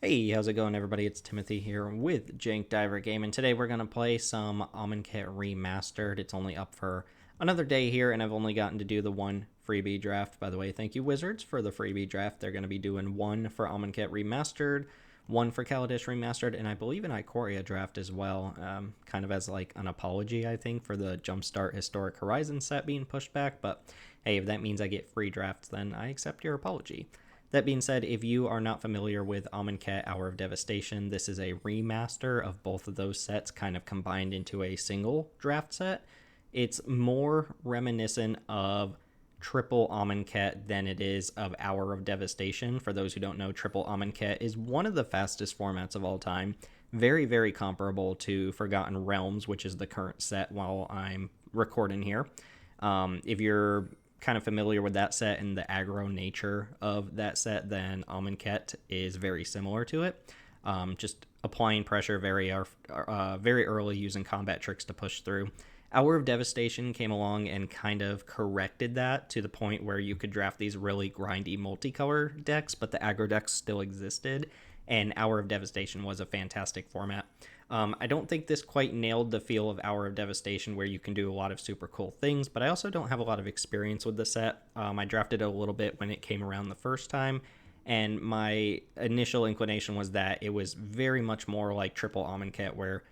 Hey, how's it going, everybody? It's Timothy here with Jank Diver Game, and today we're going to play some Amonkhet Remastered. It's only up for another day here, and I've only gotten to do the one freebie draft. By the way, thank you, Wizards, for the freebie draft. They're going to be doing one for Amonkhet Remastered, one for Kaladesh Remastered, and I believe an Ikoria draft as well, kind of as like an apology, I think, for the Jumpstart Historic Horizon set being pushed back. But hey, if that means I get free drafts, then I accept your apology. That being said, if you are not familiar with Amonkhet Hour of Devastation, this is a remaster of both of those sets kind of combined into a single draft set. It's more reminiscent of Triple Amonkhet than it is of Hour of Devastation. For those who don't know, Triple Amonkhet is one of the fastest formats of all time. Very, very comparable to Forgotten Realms, which is the current set while I'm recording here. If you're kind of familiar with that set and the aggro nature of that set, then Amonkhet is very similar to it. Just applying pressure very early using combat tricks to push through. Hour of Devastation came along and kind of corrected that to the point where you could draft these really grindy multicolor decks, but the aggro decks still existed, and Hour of Devastation was a fantastic format. I don't think this quite nailed the feel of Hour of Devastation, where you can do a lot of super cool things, but I also don't have a lot of experience with the set. I drafted it a little bit when it came around the first time, and my initial inclination was that it was very much more like Triple Amonkhet, where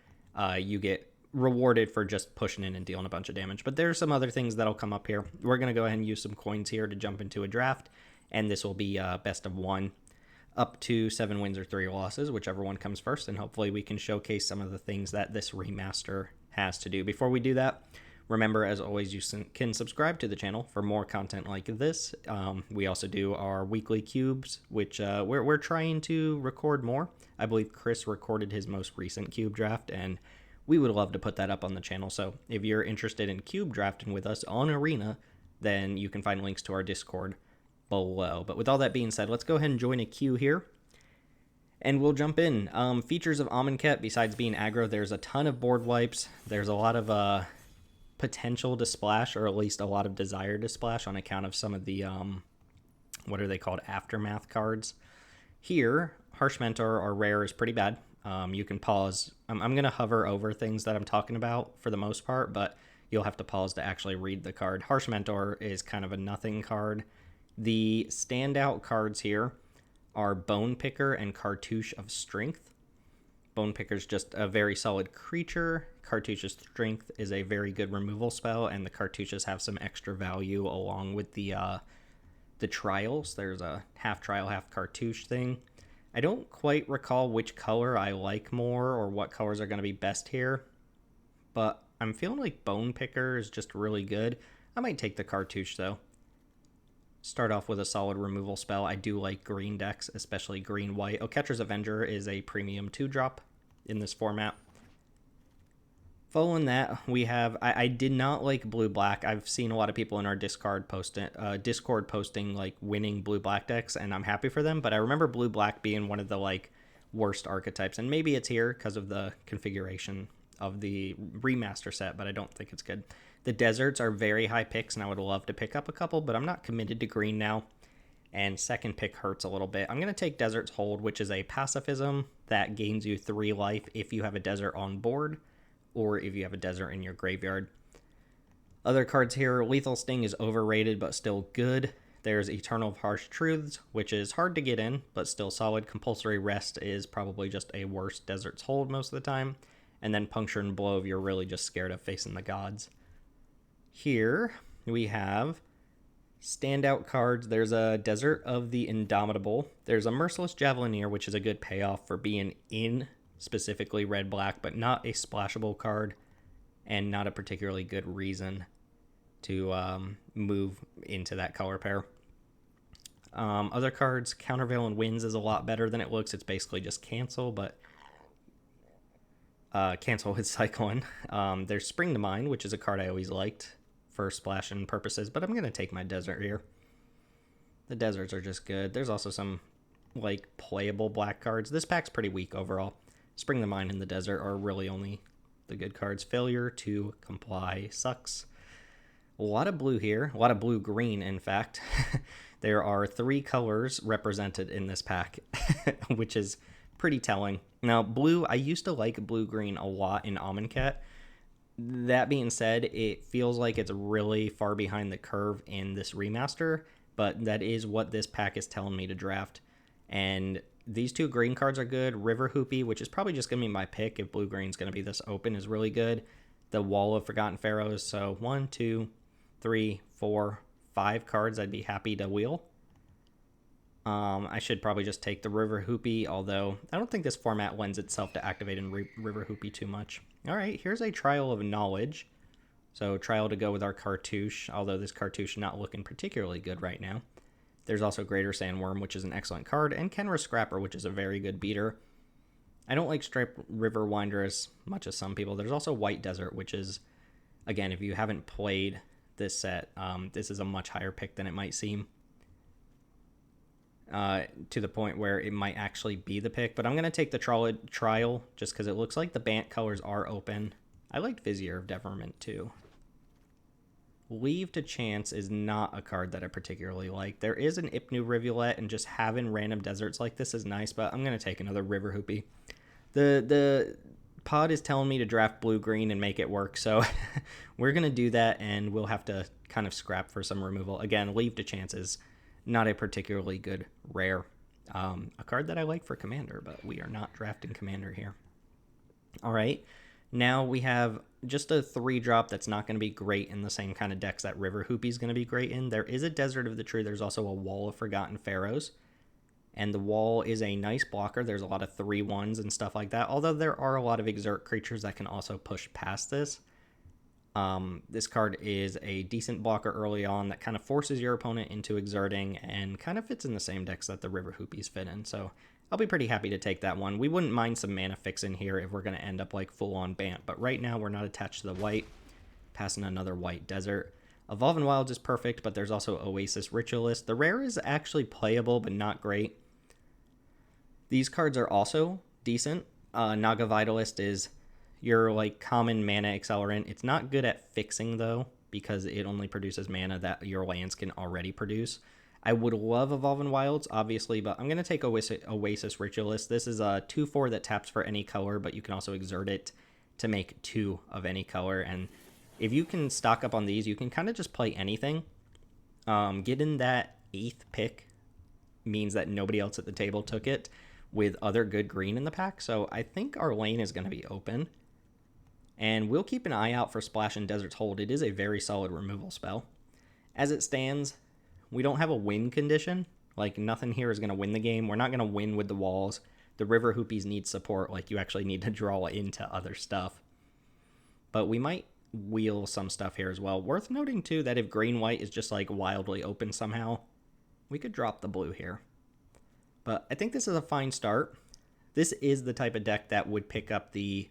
you get rewarded for just pushing in and dealing a bunch of damage. But there's some other things that'll come up here. We're going to go ahead and use some coins here to jump into a draft, and this will be best of one, up to 7 wins or 3 losses, whichever one comes first, and hopefully we can showcase some of the things that this remaster has to do. Before we do that, remember, as always, you can subscribe to the channel for more content like this. We also do our weekly cubes, which we're trying to record more. I believe Chris recorded his most recent cube draft, and we would love to put that up on the channel. So if you're interested in cube drafting with us on Arena, then you can find links to our Discord below. But with all that being said, let's go ahead and join a queue here, and we'll jump in. Features of Amonkhet, besides being aggro, there's a ton of board wipes. There's a lot of potential to splash, or at least a lot of desire to splash on account of some of the, what are they called, aftermath cards. Here, Harsh Mentor or Rare is pretty bad. You can pause. I'm going to hover over things that I'm talking about for the most part, but you'll have to pause to actually read the card. Harsh Mentor is kind of a nothing card. The standout cards here are Bone Picker and Cartouche of Strength. Bone Picker is just a very solid creature. Cartouche's Strength is a very good removal spell, and the cartouches have some extra value along with the trials. There's a half trial, half cartouche thing. I don't quite recall which color I like more or what colors are going to be best here, but I'm feeling like Bone Picker is just really good. I might take the cartouche, though. Start off with a solid removal spell. I do like green decks, especially green-white. Oketra's Avenger is a premium 2-drop in this format. Following that, we have... I did not like blue-black. I've seen a lot of people in our Discord posting like winning blue-black decks, and I'm happy for them, but I remember blue-black being one of the like worst archetypes, and maybe it's here because of the configuration of the remaster set, but I don't think it's good. The deserts are very high picks, and I would love to pick up a couple, but I'm not committed to green now, and second pick hurts a little bit. I'm going to take Desert's Hold, which is a pacifism that gains you 3 life if you have a desert on board, or if you have a desert in your graveyard. Other cards here, Lethal Sting is overrated, but still good. There's Eternal of Harsh Truths, which is hard to get in, but still solid. Compulsory Rest is probably just a worse Desert's Hold most of the time. And then Puncture and Blow if you're really just scared of facing the gods. Here we have standout cards. There's a Desert of the Indomitable. There's a Merciless Javelineer, which is a good payoff for being in specifically red-black, but not a splashable card and not a particularly good reason to move into that color pair. Other cards, Countervail Winds is a lot better than it looks. It's basically just cancel, but cancel with Cyclone. There's Spring to Mind, which is a card I always liked for splashing purposes, but I'm going to take my desert here. The deserts are just good. There's also some like playable black cards. This pack's pretty weak overall. Spring to Mind and the desert are really only the good cards. Failure to Comply sucks. A lot of blue here, a lot of blue-green, in fact. There are 3 colors represented in this pack, which is pretty telling. Now, blue, I used to like blue-green a lot in Amonkhet. That being said, it feels like it's really far behind the curve in this remaster, but that is what this pack is telling me to draft. And these two green cards are good. River Hoopy, which is probably just going to be my pick if blue-green's going to be this open, is really good. The Wall of Forgotten Pharaohs, so 1, 2, 3, 4, 5 cards I'd be happy to wheel. I should probably just take the River Hoopy, although I don't think this format lends itself to activating River Hoopy too much. All right, here's a Trial of Knowledge. So trial to go with our Cartouche, although this Cartouche not looking particularly good right now. There's also Greater Sandworm, which is an excellent card, and Kenra Scrapper, which is a very good beater. I don't like Striped River Winder as much as some people. There's also White Desert, which is, again, if you haven't played this set, this is a much higher pick than it might seem. To the point where it might actually be the pick, but I'm going to take the trial just because it looks like the Bant colors are open. I liked Vizier of Deverment too. Leave to Chance is not a card that I particularly like. There is an Ipnu Rivulet, and just having random deserts like this is nice, but I'm going to take another River Hoopy. The pod is telling me to draft blue-green and make it work, so we're going to do that, and we'll have to kind of scrap for some removal. Again, Leave to Chance is not a particularly good rare. A card that I like for Commander, but we are not drafting Commander here. All right, now we have just a 3-drop that's not going to be great in the same kind of decks that River Hoopy is going to be great in. There is a Desert of the True. There's also a Wall of Forgotten Pharaohs. And the Wall is a nice blocker. There's a lot of 3/1s and stuff like that, although there are a lot of Exert creatures that can also push past this. This card is a decent blocker early on that kind of forces your opponent into exerting and kind of fits in the same decks that the River Hoopies fit in. So I'll be pretty happy to take that one. We wouldn't mind some mana fix in here if we're going to end up like full-on Bant, but right now we're not attached to the white. Passing another White Desert. Evolving Wilds is perfect, but there's also Oasis Ritualist. The rare is actually playable, but not great. These cards are also decent. Naga Vitalist is your like common mana accelerant. It's not good at fixing though, because it only produces mana that your lands can already produce. I would love Evolving Wilds, obviously, but I'm going to take Oasis Ritualist. This is a 2/4 that taps for any color, but you can also exert it to make 2 of any color. And if you can stock up on these, you can kind of just play anything. Getting that 8th pick means that nobody else at the table took it with other good green in the pack. So I think our lane is going to be open. And we'll keep an eye out for Splash and Desert's Hold. It is a very solid removal spell. As it stands, we don't have a win condition. Like, nothing here is going to win the game. We're not going to win with the walls. The River Hoopies need support. Like, you actually need to draw into other stuff. But we might wheel some stuff here as well. Worth noting, too, that if green-white is just, like, wildly open somehow, we could drop the blue here. But I think this is a fine start. This is the type of deck that would pick up the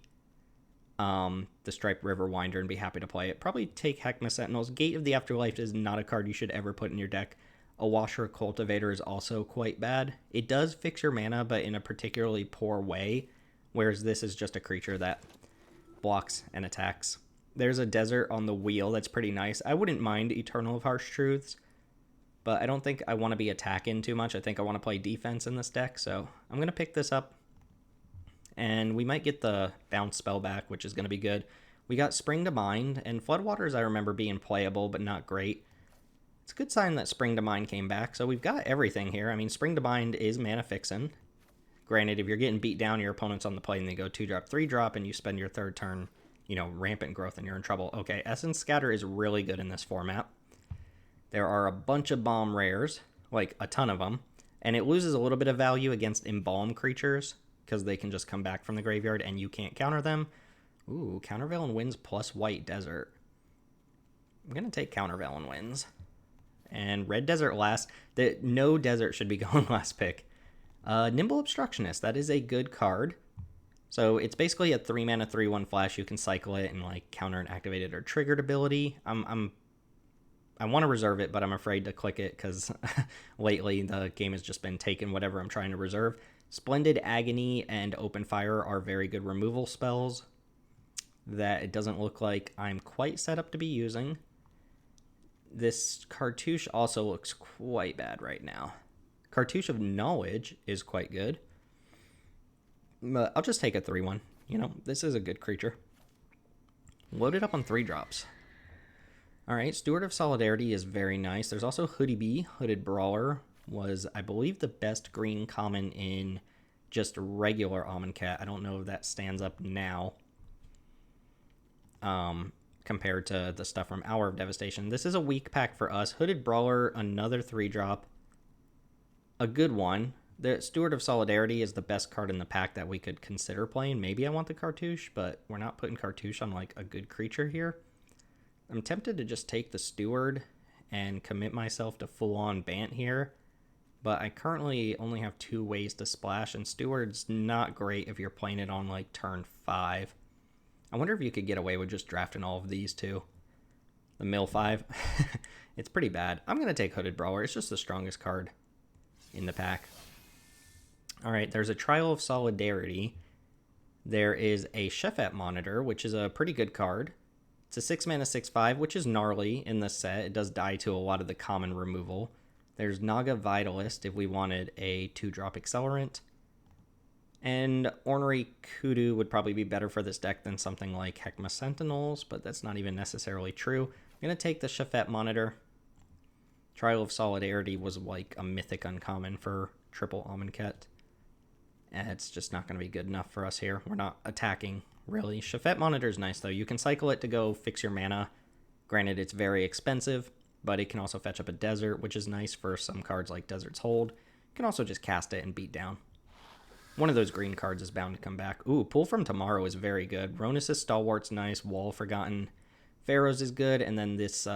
Striped River Winder and be happy to play it. Probably take Heckma Sentinels. Gate of the Afterlife is not a card you should ever put in your deck. A Washer Cultivator is also quite bad. It does fix your mana, but in a particularly poor way, whereas this is just a creature that blocks and attacks. There's a Desert on the wheel that's pretty nice. I wouldn't mind Eternal of Harsh Truths, but I don't think I want to be attacking too much. I think I want to play defense in this deck, so I'm going to pick this up. And we might get the bounce spell back, which is going to be good. We got Spring to Mind, and Floodwaters I remember being playable, but not great. It's a good sign that Spring to Mind came back, so we've got everything here. I mean, Spring to Mind is mana fixin'. Granted, if you're getting beat down, your opponent's on the play, and they go 2-drop, 3-drop, and you spend your third turn, you know, rampant growth, and you're in trouble. Okay, Essence Scatter is really good in this format. There are a bunch of bomb rares, like a ton of them, and it loses a little bit of value against Embalm creatures, because they can just come back from the graveyard and you can't counter them. Ooh, Countervail and Winds plus White Desert. I'm going to take Countervail and Winds. And Red Desert last. No Desert should be going last pick. Nimble Obstructionist. That is a good card. So it's basically a 3-mana 3/1 flash. You can cycle it and like counter an activated or triggered ability. I want to reserve it, but I'm afraid to click it because lately the game has just been taking whatever I'm trying to reserve. Splendid Agony and Open Fire are very good removal spells that it doesn't look like I'm quite set up to be using. This Cartouche also looks quite bad right now. Cartouche of Knowledge is quite good. But I'll just take a 3-1. You know, this is a good creature. Loaded up on 3 drops. Alright, Steward of Solidarity is very nice. There's also Hoodie Bee. Hooded Brawler was, I believe, the best green common in just regular Amonkhet. I don't know if that stands up now compared to the stuff from Hour of Devastation. This is a weak pack for us. Hooded Brawler, another 3-drop. A good one. The Steward of Solidarity is the best card in the pack that we could consider playing. Maybe I want the Cartouche, but we're not putting Cartouche on like a good creature here. I'm tempted to just take the Steward and commit myself to full-on Bant here, but I currently only have 2 ways to splash, and Steward's not great if you're playing it on like turn 5. I wonder if you could get away with just drafting all of these too. The Mill 5. It's pretty bad. I'm going to take Hooded Brawler. It's just the strongest card in the pack. Alright, there's a Trial of Solidarity. There is a Chefette Monitor, which is a pretty good card. It's a 6 mana 6/5, which is gnarly in the set. It does die to a lot of the common removal. There's Naga Vitalist if we wanted a 2-drop Accelerant. And Ornery Kudu would probably be better for this deck than something like Heckma Sentinels, but that's not even necessarily true. I'm going to take the Chefette Monitor. Trial of Solidarity was like a mythic uncommon for triple Amonkhet. And it's just not going to be good enough for us here. We're not attacking, really. Chefette Monitor is nice, though. You can cycle it to go fix your mana. Granted, it's very expensive, but it can also fetch up a Desert, which is nice for some cards like Desert's Hold. You can also just cast it and beat down. One of those green cards is bound to come back. Ooh, Pull from Tomorrow is very good. Ronus' Stalwart's nice. Wall Forgotten. Pharaoh's is good, and then this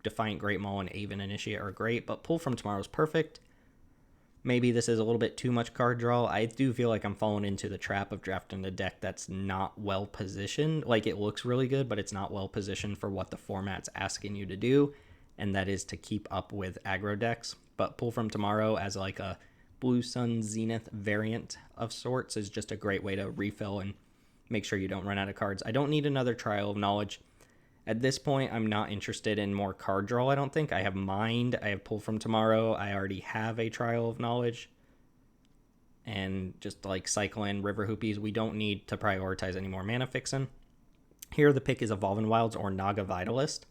Defiant Great Maul and Aven Initiate are great, but Pull from Tomorrow is perfect. Maybe this is a little bit too much card draw. I do feel like I'm falling into the trap of drafting a deck that's not well positioned. Like, it looks really good, but it's not well positioned for what the format's asking you to do, and that is to keep up with aggro decks. But Pull from Tomorrow as like a Blue Sun Zenith variant of sorts is just a great way to refill and make sure you don't run out of cards. I don't need another Trial of Knowledge. At this point, I'm not interested in more card draw, I don't think. I have Mind, I have Pull from Tomorrow, I already have a Trial of Knowledge. And just like cycle in River Hoopies, we don't need to prioritize any more mana fixing. Here the pick is Evolving Wilds or Naga Vitalist.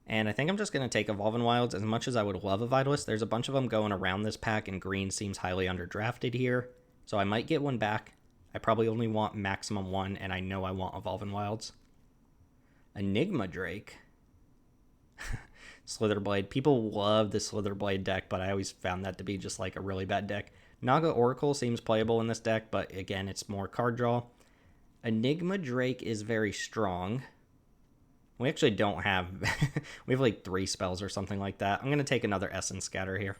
And I think I'm just going to take Evolving Wilds. As much as I would love a Vitalist, there's a bunch of them going around this pack, and green seems highly underdrafted here. So I might get one back. I probably only want maximum 1, and I know I want Evolving Wilds. Enigma Drake. Slitherblade. People love the Slitherblade deck, but I always found that to be just like a really bad deck. Naga Oracle seems playable in this deck, but again, it's more card draw. Enigma Drake is very strong. We actually don't have... we have like 3 spells or something like that. I'm going to take another Essence Scatter here.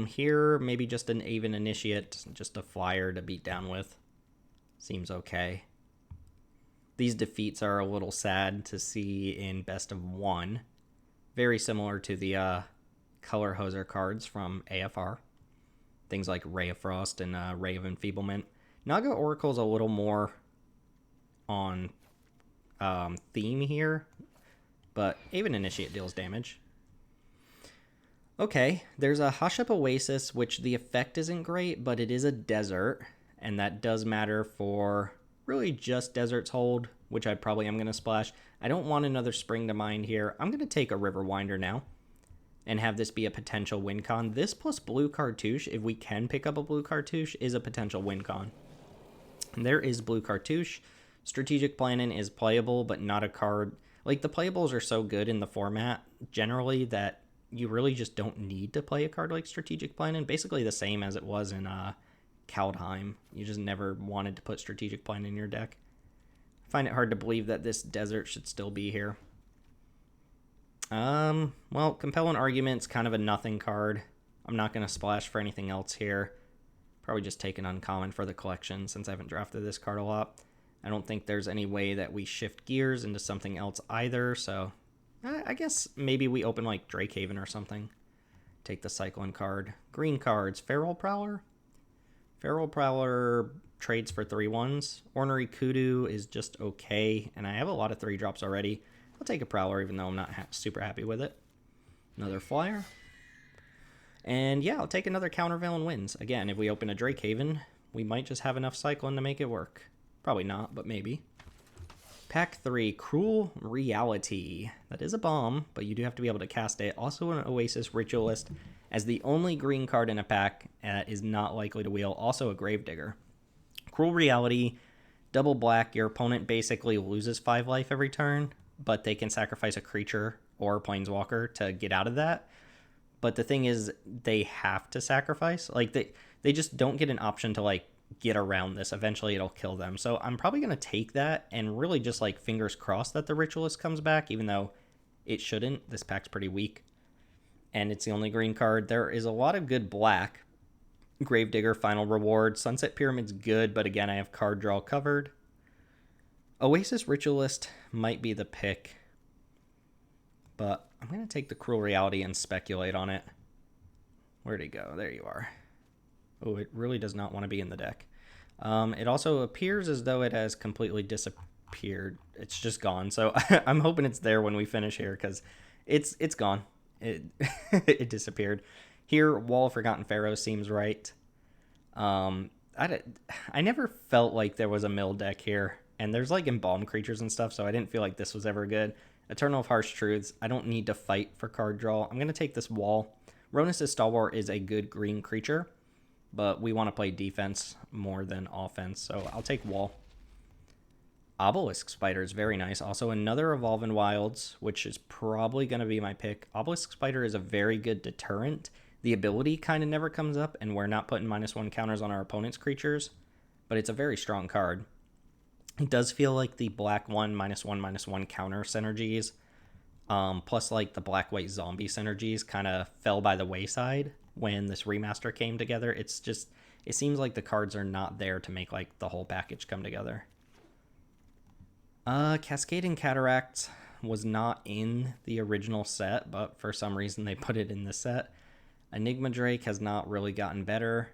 Here, maybe just an Aven Initiate, just a flyer to beat down with. Seems okay. These defeats are a little sad to see in Best of 1. Very similar to the Color Hoser cards from AFR. Things like Ray of Frost and Ray of Enfeeblement. Naga Oracle's a little more on theme here, but Aven Initiate deals damage. Okay, there's a Hashep Oasis, which the effect isn't great, but it is a desert, and that does matter for really just Desert's Hold, which I probably am going to splash. I don't want another Spring to Mind here. I'm going to take a River Winder now and have this be a potential win con. This plus blue Cartouche, if we can pick up a blue Cartouche, is a potential win con. And there is blue Cartouche. Strategic Planning is playable, but not a card. Like, the playables are so good in the format generally that you really just don't need to play a card like Strategic Planning. Basically the same as it was in Kaldheim. You just never wanted to put Strategic Planning in your deck. I find it hard to believe that this desert should still be here. Well, Compelling Argument's kind of a nothing card. I'm not going to splash for anything else here. Probably just take an uncommon for the collection since I haven't drafted this card a lot. I don't think there's any way that we shift gears into something else either, so I guess maybe we open like Drakehaven or something. Take the Cyclone card. Green cards. Feral Prowler. Feral Prowler trades for 3/1s. Ornery Kudu is just okay, and I have a lot of 3-drops already. I'll take a Prowler even though I'm not super happy with it. Another flyer. And yeah, I'll take another countervail wins. Again, if we open a Drake Haven, we might just have enough cycling to make it work. Probably not, but maybe. Pack 3, Cruel Reality. That is a bomb, but you do have to be able to cast it. Also an Oasis Ritualist, as the only green card in a pack is not likely to wheel. Also a Gravedigger. Cruel Reality, double black. Your opponent basically loses 5 life every turn, but they can sacrifice a creature or a planeswalker to get out of that. But the thing is, they have to sacrifice. Like, they just don't get an option to, like, get around this. Eventually it'll kill them. So I'm probably going to take that and really just, like, fingers crossed that the Ritualist comes back, even though it shouldn't. This pack's pretty weak. And it's the only green card. There is a lot of good black. Gravedigger, Final Reward. Sunset Pyramid's good, but again, I have card draw covered. Oasis Ritualist might be the pick, but I'm going to take the Cruel Reality and speculate on it. Where'd he go? There you are. Oh, it really does not want to be in the deck. It also appears as though it has completely disappeared. It's just gone. So I'm hoping it's there when we finish here, because it's gone. It it disappeared. Here, Wall of Forgotten Pharaoh seems right. I never felt like there was a mill deck here. And there's like embalmed creatures and stuff, so I didn't feel like this was ever good. Eternal of Harsh Truths. I don't need to fight for card draw. I'm going to take this Wall. Ronus' Stalwart is a good green creature, but we want to play defense more than offense, so I'll take Wall. Obelisk Spider is very nice. Also another Evolving Wilds, which is probably going to be my pick. Obelisk Spider is a very good deterrent. The ability kind of never comes up, and we're not putting -1 counters on our opponent's creatures, but it's a very strong card. It does feel like the black one -1/-1 counter synergies, plus like the black-white zombie synergies kind of fell by the wayside when this remaster came together. It's just, it seems like the cards are not there to make like the whole package come together. Cascading Cataract was not in the original set, but for some reason they put it in this set. Enigma Drake has not really gotten better.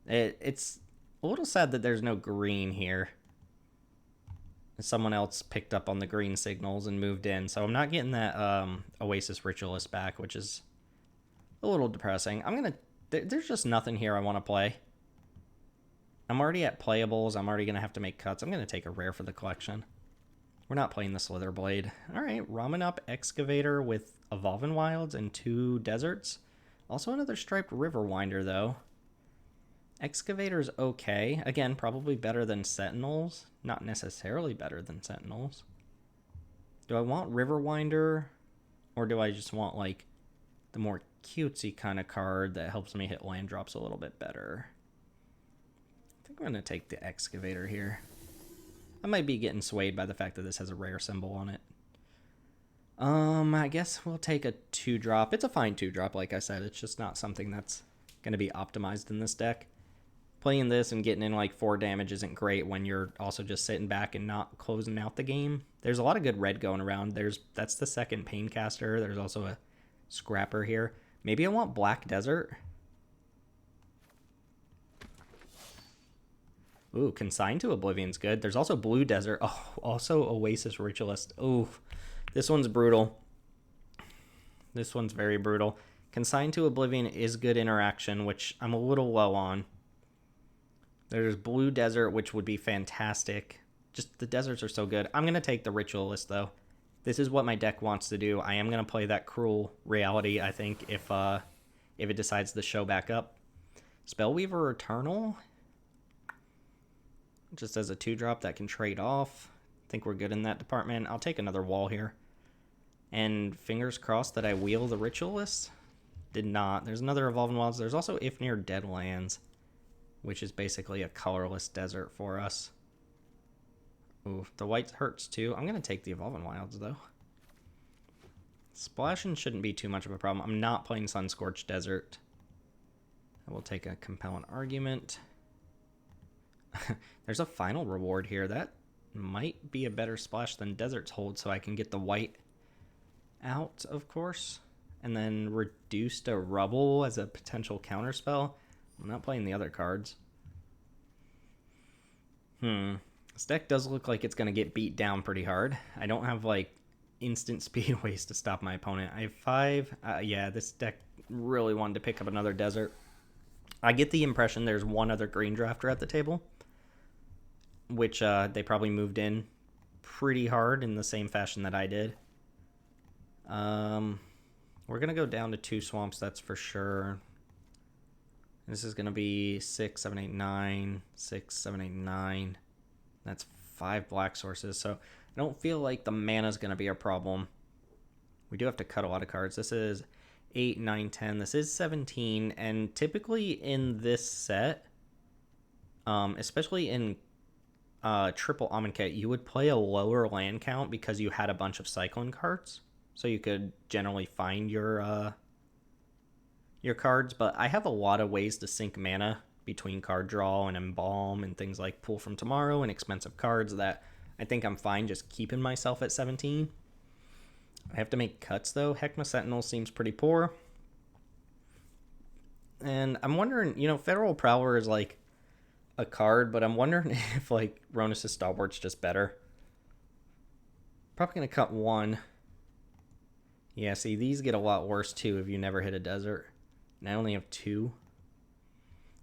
It's a little sad that there's no green here. Someone else picked up on the green signals and moved in, so I'm not getting that Oasis Ritualist back, which is a little depressing. There's just nothing here I want to play. I'm already at playables. I'm already going to have to make cuts. I'm going to take a rare for the collection. We're not playing the Slitherblade. All right, ramen up Excavator with Evolving Wilds and 2 deserts. Also another Striped Riverwinder, though. Excavator's okay. Again, probably better than Sentinels. Not necessarily better than Sentinels. Do I want Riverwinder? Or do I just want, like, the more cutesy kind of card that helps me hit land drops a little bit better? I think I'm going to take the Excavator here. I might be getting swayed by the fact that this has a rare symbol on it. I guess we'll take a 2-drop. It's a fine 2-drop, like I said. It's just not something that's going to be optimized in this deck. Playing this and getting in like 4 damage isn't great when you're also just sitting back and not closing out the game. There's a lot of good red going around. That's the second Paincaster. There's also a Scrapper here. Maybe I want Black Desert. Ooh, Consigned to Oblivion's good. There's also Blue Desert. Oh, also Oasis Ritualist. Ooh, this one's brutal. This one's very brutal. Consigned to Oblivion is good interaction, which I'm a little low on. There's Blue Desert, which would be fantastic. Just the deserts are so good. I'm going to take the Ritualist, though. This is what my deck wants to do. I am going to play that Cruel Reality, I think, if it decides to show back up. Spellweaver Eternal. Just as a 2-drop that can trade off. I think we're good in that department. I'll take another Wall here. And fingers crossed that I wheel the Ritualist. Did not. There's another Evolving Wilds. There's also If Near Deadlands, which is basically a colorless desert for us. Ooh, the white hurts too. I'm going to take the Evolving Wilds, though. Splashing shouldn't be too much of a problem. I'm not playing Sunscorched Desert. I will take a Compelling Argument. There's a Final Reward here. That might be a better splash than Desert's Hold, so I can get the white out, of course. And then Reduce to Rubble as a potential counterspell. I'm not playing the other cards. This deck does look like it's going to get beat down pretty hard. I don't have, like, instant speed ways to stop my opponent. I have 5. Yeah, this deck really wanted to pick up another desert. I get the impression there's one other green drafter at the table, which they probably moved in pretty hard in the same fashion that I did. We're going to go down to 2 swamps, that's for sure. This is going to be 6, 7, 8, 9, 6, 7, 8, 9. That's 5 black sources, so I don't feel like the mana is going to be a problem. We do have to cut a lot of cards. This is 8, 9, 10. This is 17, and typically in this set, especially in triple Amonkhet, you would play a lower land count because you had a bunch of Cyclone cards, so you could generally find your cards. But I have a lot of ways to sink mana between card draw and embalm and things like Pull from Tomorrow and expensive cards that I think I'm fine just keeping myself at 17. I have to make cuts though. Heckma Sentinel seems pretty poor. And I'm wondering, Federal Prowler is like a card, but I'm wondering if like Ronus' Stalwart's just better. Probably going to cut 1. Yeah, see, these get a lot worse too if you never hit a desert. And I only have 2.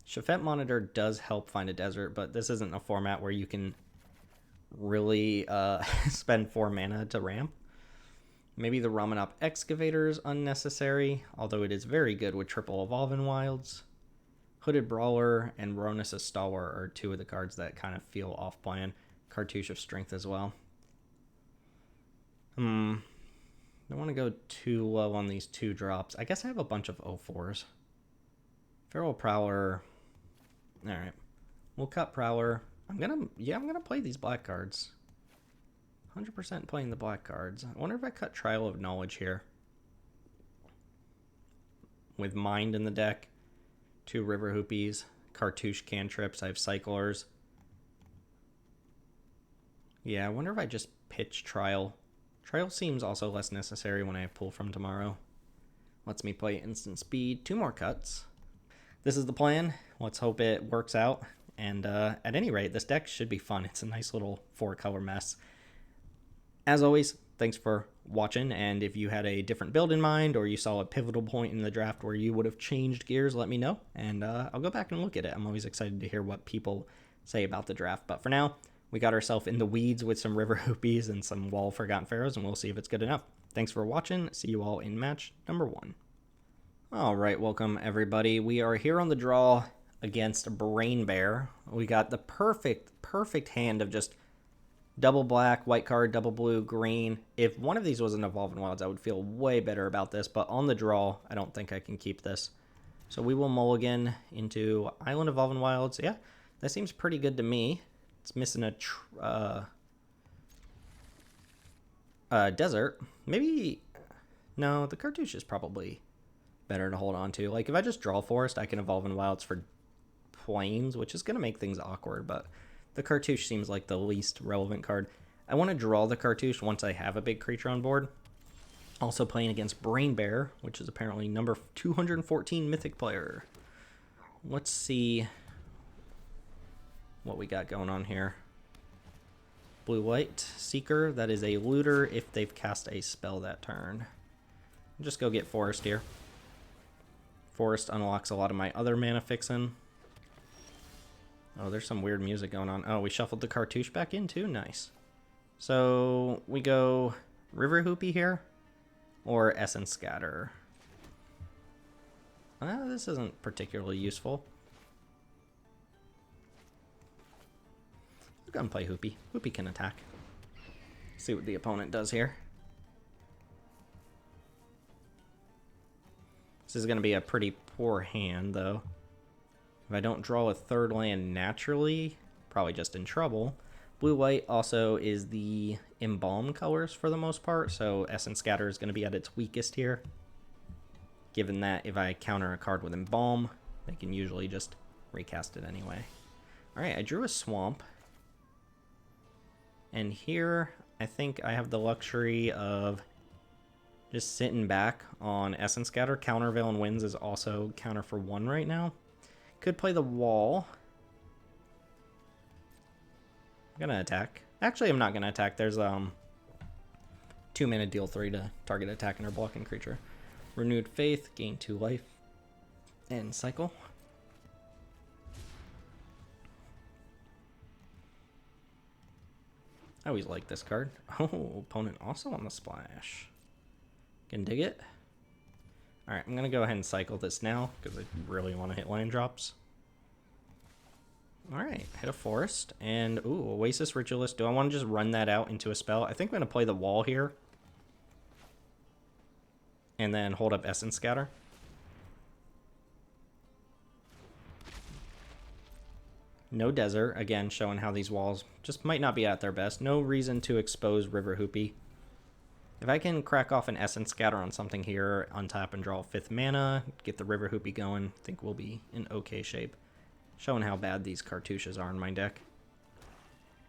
Shafet Monitor does help find a desert, but this isn't a format where you can really spend 4 mana to ramp. Maybe the Ramanop Excavator is unnecessary, although it is very good with triple Evolving Wilds. Hooded Brawler and Ronus' Stalwart are 2 of the cards that kind of feel off-plan. Cartouche of Strength as well. I don't want to go too low on these 2 drops. I guess I have a bunch of 04s. Feral Prowler. Alright. We'll cut Prowler. I'm gonna play these black cards. 100% playing the black cards. I wonder if I cut Trial of Knowledge here. With Mind in the deck. 2 River Hoopies. Cartouche Cantrips. I have Cyclers. Yeah, I wonder if I just pitch Trial. Trial seems also less necessary when I have Pull from Tomorrow. Lets me play instant speed. 2 more cuts. This is the plan. Let's hope it works out. And at any rate, this deck should be fun. It's a nice little 4-color mess. As always, thanks for watching. And if you had a different build in mind or you saw a pivotal point in the draft where you would have changed gears, let me know. And I'll go back and look at it. I'm always excited to hear what people say about the draft. But for now, we got ourselves in the weeds with some River Hoopies and some Wall of Forgotten Pharaohs, and we'll see if it's good enough. Thanks for watching. See you all in match number 1. All right, welcome everybody. We are here on the draw against Brain Bear. We got the perfect hand of just double black, white card, double blue, green. If one of these was an Evolving Wilds, I would feel way better about this, but on the draw, I don't think I can keep this. So we will mulligan into Island Evolving Wilds. Yeah, that seems pretty good to me. It's missing a desert. Maybe, no, the Cartouche is probably better to hold on to. Like, if I just draw Forest, I can Evolving Wilds for Plains, which is going to make things awkward, but the Cartouche seems like the least relevant card. I want to draw the Cartouche once I have a big creature on board. Also playing against Brain Bear, which is apparently number 214 Mythic player. Let's see what we got going on here. Blue-white Seeker, that is a looter if they've cast a spell that turn. Just go get Forest here. Forest unlocks a lot of my other mana fixin'. Oh, there's some weird music going on. Oh, we shuffled the Cartouche back in too? Nice. So we go River Hoopy here or Essence Scatter. This isn't particularly useful. I'll go and play Hoopy. Hoopy can attack. See what the opponent does here. This is going to be a pretty poor hand, though. If I don't draw a 3rd land naturally, probably just in trouble. Blue-white also is the Embalm colors for the most part, so Essence Scatter is going to be at its weakest here. Given that if I counter a card with Embalm, they can usually just recast it anyway. Alright, I drew a Swamp. And here, I think I have the luxury of just sitting back on Essence Scatter. Countervail and Winds is also counter for 1 right now. Could play the Wall. I'm gonna attack. Actually, I'm not gonna attack. There's 2 mana deal 3 to target attacking or blocking creature. Renewed Faith, gain 2 life, and cycle. I always like this card. Oh, opponent also on the splash. Can dig it. Alright, I'm going to go ahead and cycle this now because I really want to hit land drops. Alright, hit a forest. And, ooh, Oasis Ritualist. Do I want to just run that out into a spell? I think I'm going to play the wall here. And then hold up Essence Scatter. No desert, again, showing how these walls just might not be at their best. No reason to expose River Hoopy. If I can crack off an Essence Scatter on something here, untap and draw 5th mana, get the River Hoopy going, I think we'll be in okay shape. Showing how bad these cartouches are in my deck.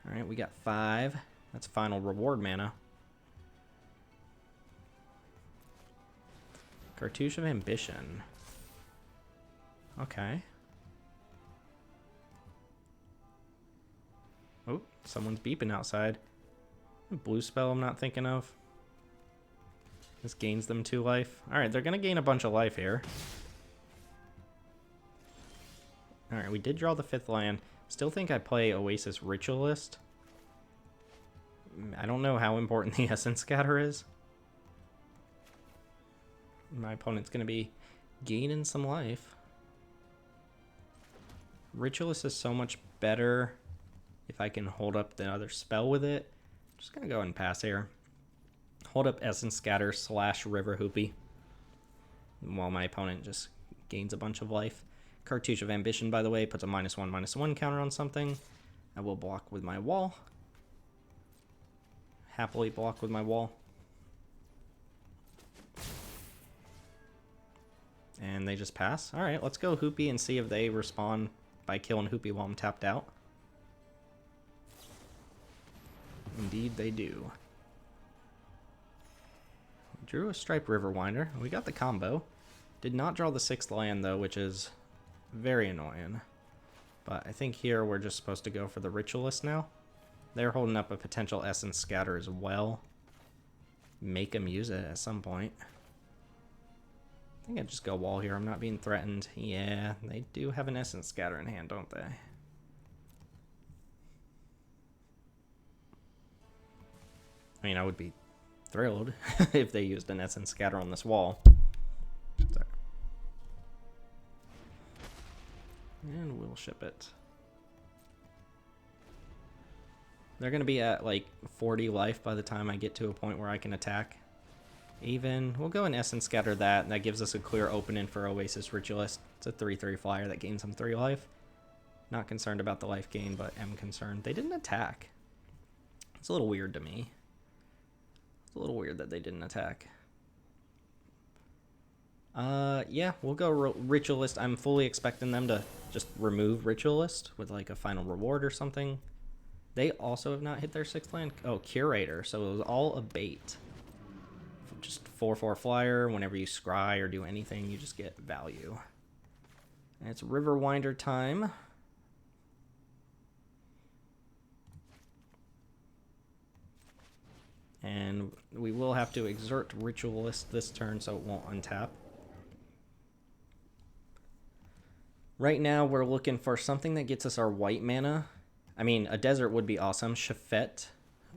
Alright, we got 5. That's final reward mana. Cartouche of Ambition. Okay. Oh, someone's beeping outside. Blue spell I'm not thinking of. This gains them 2 life. Alright, they're going to gain a bunch of life here. Alright, we did draw the 5th land. Still think I play Oasis Ritualist. I don't know how important the Essence Scatter is. My opponent's going to be gaining some life. Ritualist is so much better if I can hold up the other spell with it. I'm just going to go ahead and pass here. Hold up Essence Scatter / River Hoopy while my opponent just gains a bunch of life. Cartouche of Ambition, by the way, puts a -1/-1 counter on something. I will block with my wall. Happily block with my wall. And they just pass. Alright, let's go Hoopy and see if they respond by killing Hoopy while I'm tapped out. Indeed they do. Drew a Striped Riverwinder. We got the combo. Did not draw the 6th land though, which is very annoying. But I think here we're just supposed to go for the Ritualist now. They're holding up a potential Essence Scatter as well. Make them use it at some point. I think I just go wall here. I'm not being threatened. Yeah, they do have an Essence Scatter in hand, don't they? I mean, I would be thrilled if they used an Essence Scatter on this wall. Sorry. And we'll ship it. They're going to be at like 40 life by the time I get to a point where I can attack. Even, we'll go and Essence Scatter that, and that gives us a clear opening for Oasis Ritualist. It's a 3/3 flyer that gains them 3 life. Not concerned about the life gain, but am concerned. They didn't attack. It's a little weird to me. It's a little weird that they didn't attack. Yeah, we'll go Ritualist. I'm fully expecting them to just remove Ritualist with like a final reward or something. They also have not hit their 6th land. Oh, Curator. So it was all a bait. Just 4/4 flyer. Whenever you scry or do anything, you just get value. And it's Riverwinder time. And we will have to exert Ritualist this turn so it won't untap. Right now we're looking for something that gets us our white mana. I mean, a desert would be awesome. Shafet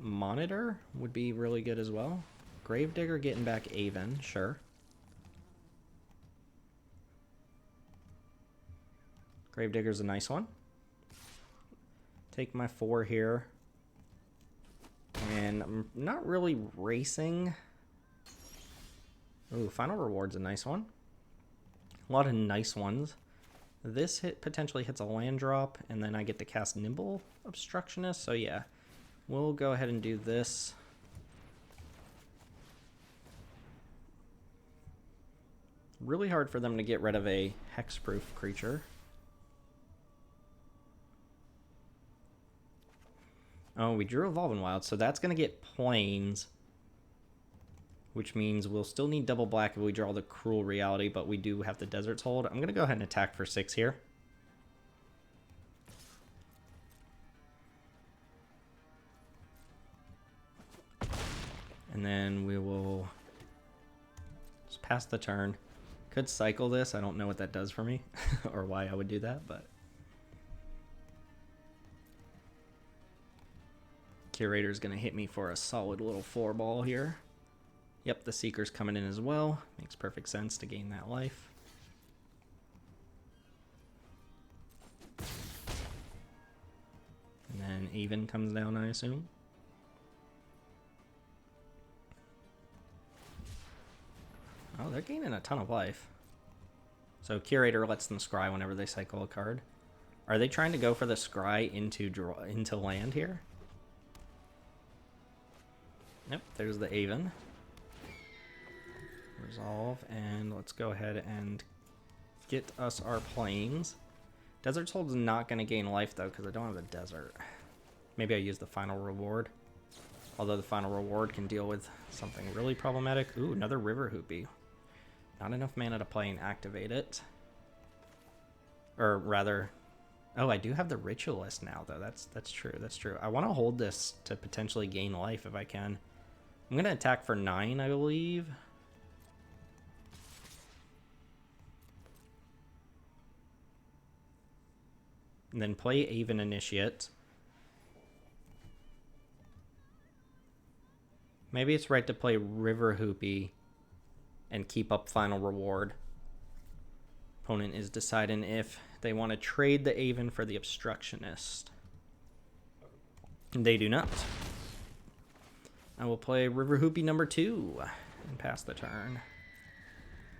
Monitor would be really good as well. Gravedigger getting back Aven, sure. Gravedigger's a nice one. Take my 4 here. And I'm not really racing. Ooh, Final Reward's a nice one. A lot of nice ones. This hit potentially hits a land drop, and then I get to cast Nimble Obstructionist. So yeah, we'll go ahead and do this. Really hard for them to get rid of a hexproof creature. Oh, we drew Evolving Wild, so that's going to get Plains, which means we'll still need double black if we draw the Cruel Reality, but we do have the Desert's Hold. I'm going to go ahead and attack for 6 here. And then we will just pass the turn. Could cycle this. I don't know what that does for me or why I would do that, but Curator's going to hit me for a solid little 4-ball here. Yep, the Seeker's coming in as well. Makes perfect sense to gain that life. And then Even comes down, I assume. Oh, they're gaining a ton of life. So Curator lets them scry whenever they cycle a card. Are they trying to go for the scry into land here? Yep, there's the Aven. Resolve, and let's go ahead and get us our plains. Desert's Hold's not going to gain life, though, because I don't have a desert. Maybe I use the final reward. Although the final reward can deal with something really problematic. Ooh, another River Hoopy. Not enough mana to play and activate it. Or rather... Oh, I do have the Ritualist now, though. That's true. That's true. I want to hold this to potentially gain life if I can. I'm going to attack for 9, I believe. And then play Aven Initiate. Maybe it's right to play River Hoopy and keep up final reward. Opponent is deciding if they want to trade the Aven for the Obstructionist. They do not. I will play River Hoopy number 2 and pass the turn.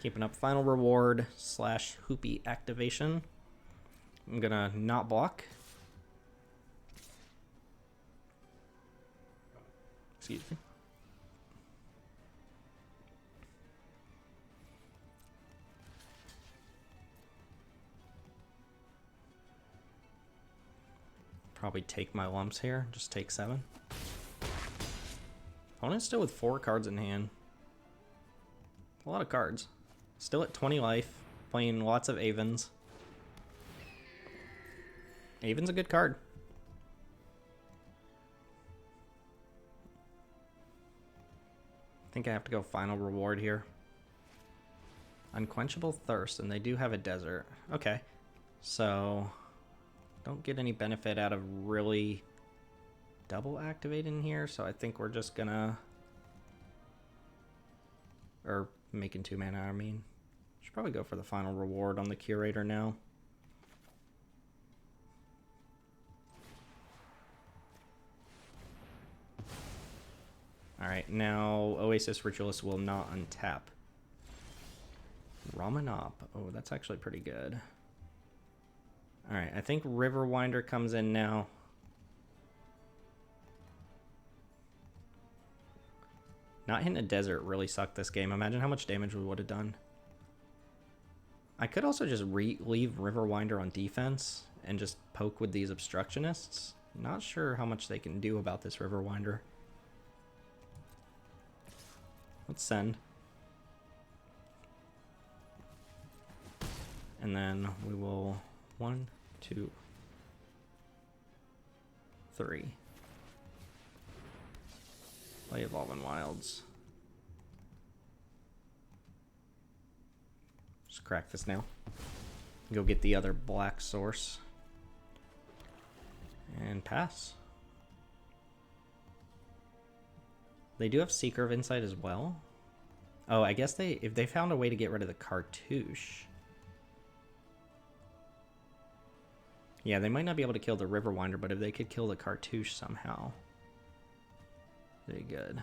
Keeping up final reward / Hoopy activation. I'm gonna not block. Excuse me. Probably take my lumps here. Just take 7. Opponent's still with 4 cards in hand. A lot of cards. Still at 20 life. Playing lots of Avens. Aven's a good card. I think I have to go final reward here. Unquenchable Thirst, and they do have a desert. Okay. So... don't get any benefit out of really double activating here, so I think we're just gonna... or making 2 mana, I mean. Should probably go for the final reward on the Curator now. Alright, now Oasis Ritualist will not untap. Ramanop. Oh, that's actually pretty good. Alright, I think Riverwinder comes in now. Not hitting a desert really sucked this game. Imagine how much damage we would have done. I could also just leave Riverwinder on defense and just poke with these Obstructionists. Not sure how much they can do about this Riverwinder. Let's send. And then we will 1, 2, 3. Play Evolving Wilds. Just crack this now. Go get the other black source. And pass. They do have Seeker of Insight as well. Oh, I guess if they found a way to get rid of the Cartouche. Yeah, they might not be able to kill the Riverwinder, but if they could kill the Cartouche somehow. Very good.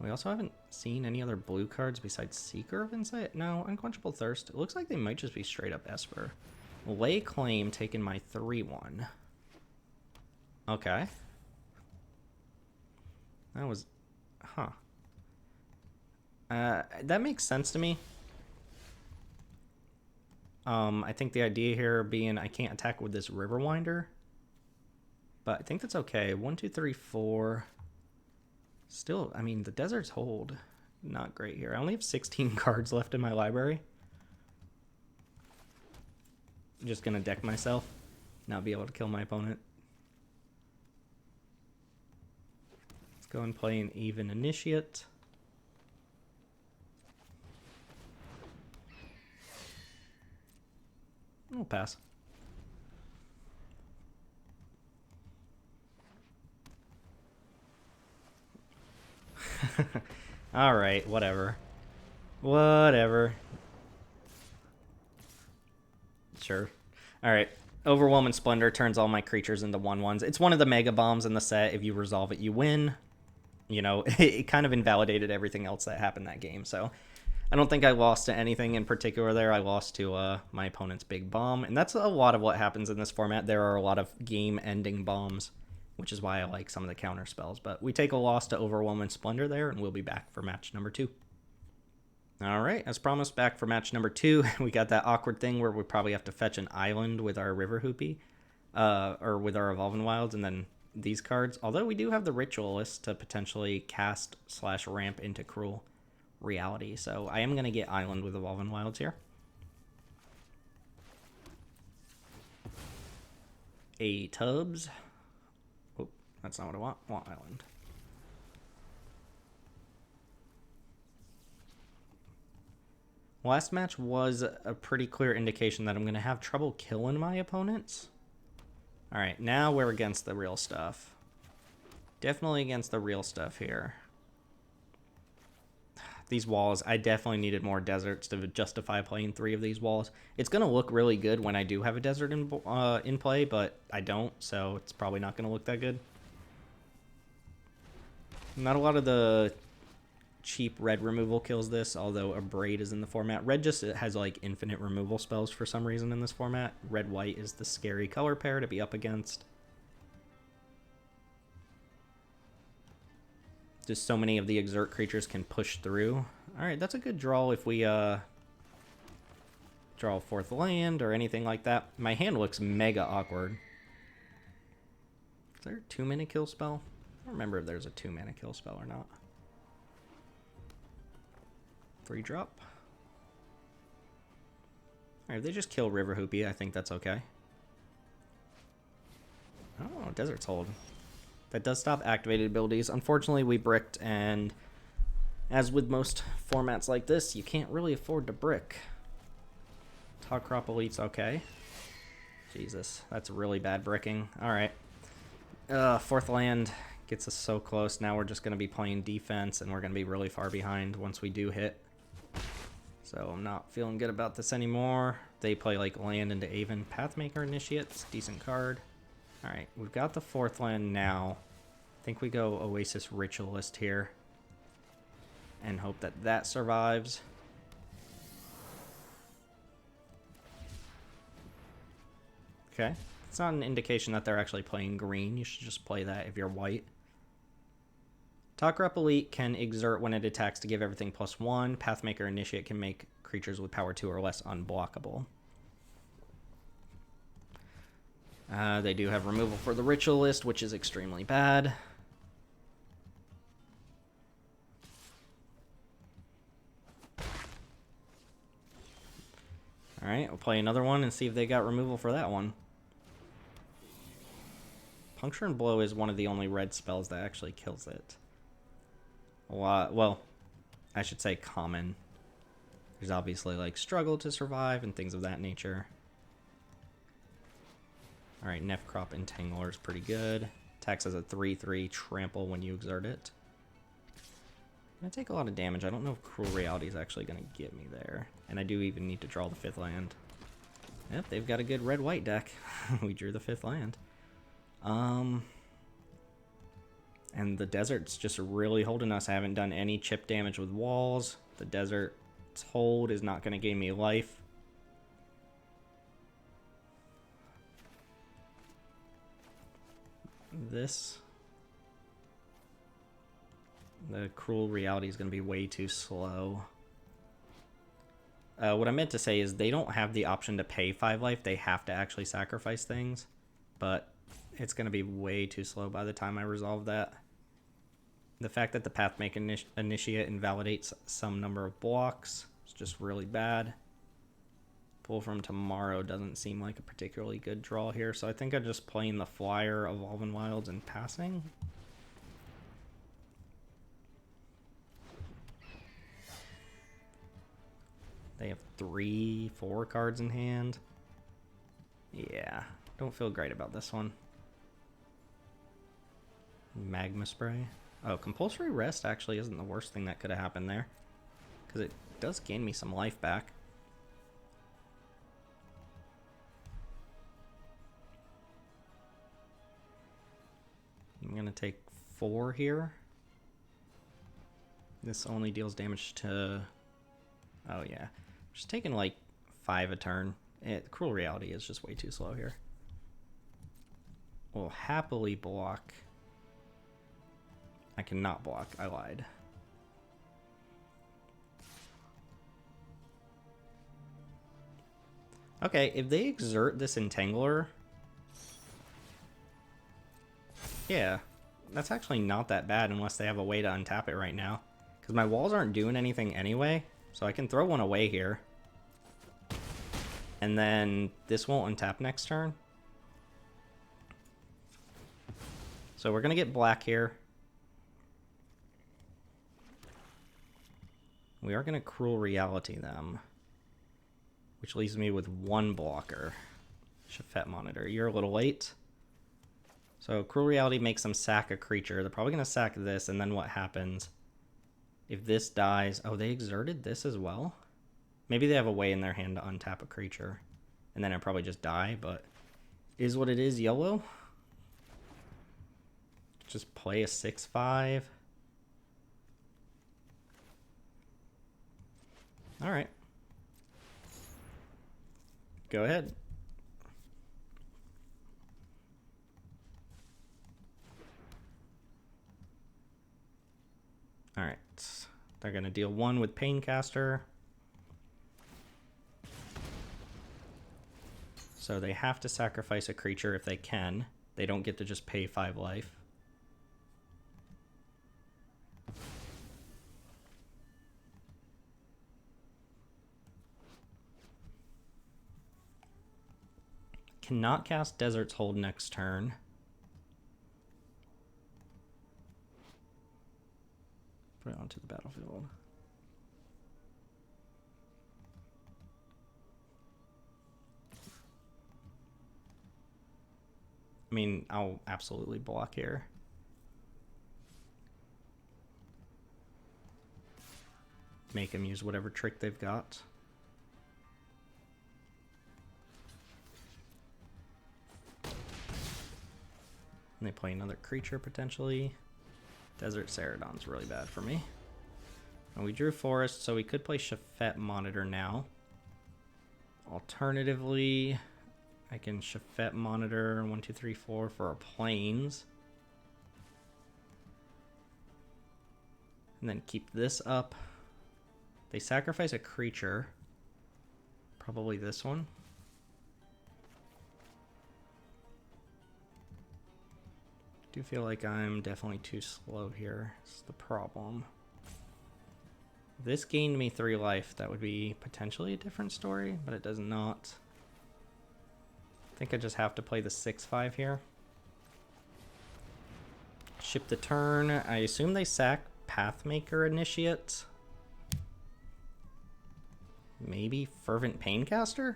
We also haven't seen any other blue cards besides Seeker of Insight. No, Unquenchable Thirst. It looks like they might just be straight up Esper. Lay Claim taking my 3/1. Okay. That was... huh. That makes sense to me. I think the idea here being I can't attack with this Riverwinder. But I think that's okay. 1, 2, 3, 4. Still, I mean, the Desert's Hold. Not great here. I only have 16 cards left in my library. I'm just going to deck myself. Not be able to kill my opponent. Let's go and play an Even Initiate. We'll pass. Alright, whatever. Whatever. Sure. Alright. Overwhelming Splendor turns all my creatures into 1/1s. It's one of the mega bombs in the set. If you resolve it, you win. You know, it kind of invalidated everything else that happened that game, so I don't think I lost to anything in particular there. I lost to my opponent's big bomb, and that's a lot of what happens in this format. There are a lot of game-ending bombs, which is why I like some of the counter spells. But we take a loss to Overwhelming Splendor there, and we'll be back for match number 2. All right, as promised, back for match number 2. We got that awkward thing where we probably have to fetch an island with our River Hoopy, or with our Evolving Wilds, and then these cards. Although we do have the Ritualist to potentially cast/ramp into Cruel Reality, so I am going to get Island with Evolving Wilds here. A Tubbs. Oh, that's not what I want. I want Island. Last match was a pretty clear indication that I'm going to have trouble killing my opponents. Alright, now we're against the real stuff. Definitely against the real stuff here. These walls, I definitely needed more deserts to justify playing 3 of these walls. It's going to look really good when I do have a desert in play, but I don't, so it's probably not going to look that good. Not a lot of the cheap red removal kills this, although a Braid is in the format. Red just has like infinite removal spells for some reason in this format. Red-white is the scary color pair to be up against. Just so many of the exert creatures can push through. Alright, that's a good draw if we draw a 4th land or anything like that. My hand looks mega awkward. Is there a 2-mana kill spell? I don't remember if there's a 2-mana kill spell or not. 3-drop. Alright, if they just kill River Hoopy, I think that's okay. Oh, Desert's Hold. That does stop activated abilities. Unfortunately, we bricked, and as with most formats like this, you can't really afford to brick. Top Crop Elite's okay. Jesus, that's really bad bricking. Alright. 4th land gets us so close. Now we're just going to be playing defense, and we're going to be really far behind once we do hit. So I'm not feeling good about this anymore. They play like land into Aven. Pathmaker Initiates, decent card. Alright, we've got the 4th land now. I think we go Oasis Ritualist here. And hope that that survives. Okay. It's not an indication that they're actually playing green. You should just play that if you're white. Talker Up Elite can exert when it attacks to give everything +1. Pathmaker Initiate can make creatures with power 2 or less unblockable. They do have removal for the Ritualist, which is extremely bad. Alright, we'll play another one and see if they got removal for that one. Puncture and Blow is one of the only red spells that actually kills it. Well, I should say common. There's obviously like Struggle to Survive and things of that nature. Alright, Nefcrop Entangler is pretty good. Attacks as a 3/3 trample when you exert it. I'm gonna take a lot of damage. I don't know if Cruel Reality is actually gonna get me there. And I do even need to draw the 5th land. Yep, they've got a good red-white deck. We drew the 5th land. And the desert's just really holding us. I haven't done any chip damage with walls. The desert's hold is not gonna gain me life. The Cruel Reality is going to be way too slow. What I meant to say is they don't have the option to pay 5 life. They have to actually sacrifice things. But it's going to be way too slow by the time I resolve that. The fact that the Pathmaker Initiate invalidates some number of blocks is just really bad. Pull from Tomorrow doesn't seem like a particularly good draw here, so I think I'm just playing the flyer, Evolving Wilds, and passing. They have 3, 4 cards in hand. Yeah, don't feel great about this one. Magma spray. Oh, compulsory rest actually isn't the worst thing that could have happened there, because it does gain me some life back. I'm gonna take 4 here. This only deals damage to... Oh yeah, just taking like 5 a turn. Cruel Reality is just way too slow here. We'll happily block. I cannot block, I lied. Okay, if they exert this Entangler... Yeah, that's actually not that bad unless they have a way to untap it right now. Because my walls aren't doing anything anyway, so I can throw one away here. And then this won't untap next turn. So we're going to get black here. We are going to Cruel Reality them. Which leaves me with 1 blocker. Shafet Monitor, you're a little late. So Cruel Reality makes them sack a creature. They're probably going to sack this, and then what happens? If this dies... Oh, they exerted this as well? Maybe they have a way in their hand to untap a creature. And then I probably just die, but... Is what it is, YOLO. Just play a 6/5. Alright. Go ahead. Alright. They're going to deal 1 with Paincaster. So they have to sacrifice a creature if they can. They don't get to just pay 5 life. Cannot cast Desert's Hold next turn. Put it onto the battlefield. I mean, I'll absolutely block here. Make them use whatever trick they've got. And they play another creature potentially. Desert Ceradon's really bad for me. And we drew Forest, so we could play Shafet Monitor now. Alternatively, I can Shafet Monitor 1, 2, 3, 4 for our planes. And then keep this up. They sacrifice a creature. Probably this one. I do feel like I'm definitely too slow here. It's the problem. If this gained me 3 life, that would be potentially a different story, but it does not. I think I just have to play the 6/5 here. Ship the turn. I assume they sack Pathmaker Initiate. Maybe Fervent Paincaster?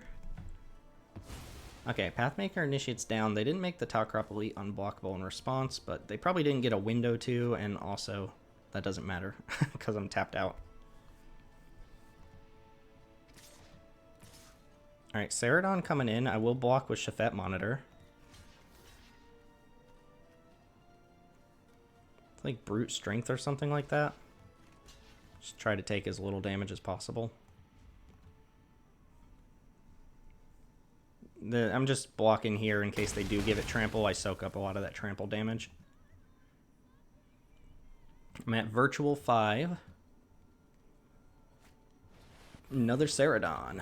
Okay, Pathmaker Initiate's down. They didn't make the Talkrop Elite unblockable in response, but they probably didn't get a window to, and also that doesn't matter because I'm tapped out. Alright, Ceradon coming in. I will block with Shafet Monitor. It's like Brute Strength or something like that. Just try to take as little damage as possible. I'm just blocking here in case they do give it trample. I soak up a lot of that trample damage. I'm at Virtual 5. Another Ceradon.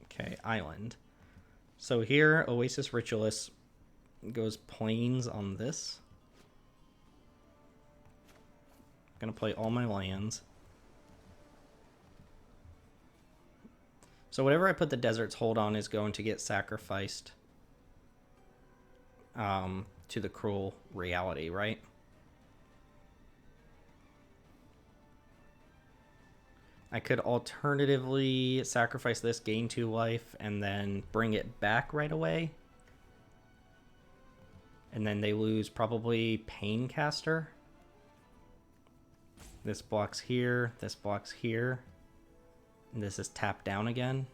Okay, Island. So here, Oasis Ritualist goes Plains on this. I'm gonna play all my lands. So whatever I put the Desert's Hold on is going to get sacrificed to the Cruel Reality, right? I could alternatively sacrifice this, gain 2 life, and then bring it back right away. And then they lose probably Paincaster. This blocks here, this blocks here. And this is tapped down again.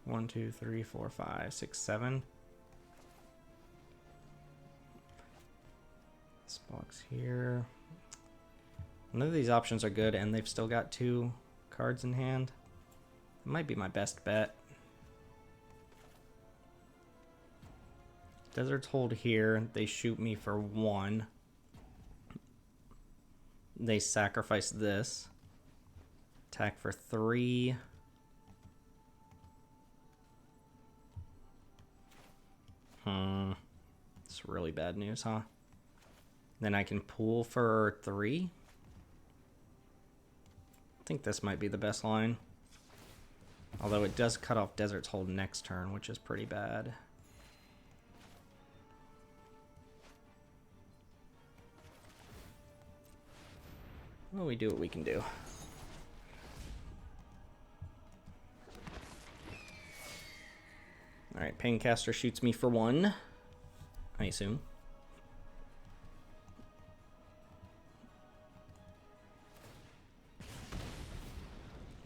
1, 2, 3, 4, 5, 6, 7. This blocks here. None of these options are good, and they've still got 2 cards in hand. It might be my best bet. Desert's hold here. They shoot me for 1. They sacrifice this. Attack for 3. It's really bad news, huh? Then I can pool for 3. I think this might be the best line. Although it does cut off Desert's hold next turn, which is pretty bad. Well, we do what we can do. Alright, Paincaster shoots me for 1, I assume.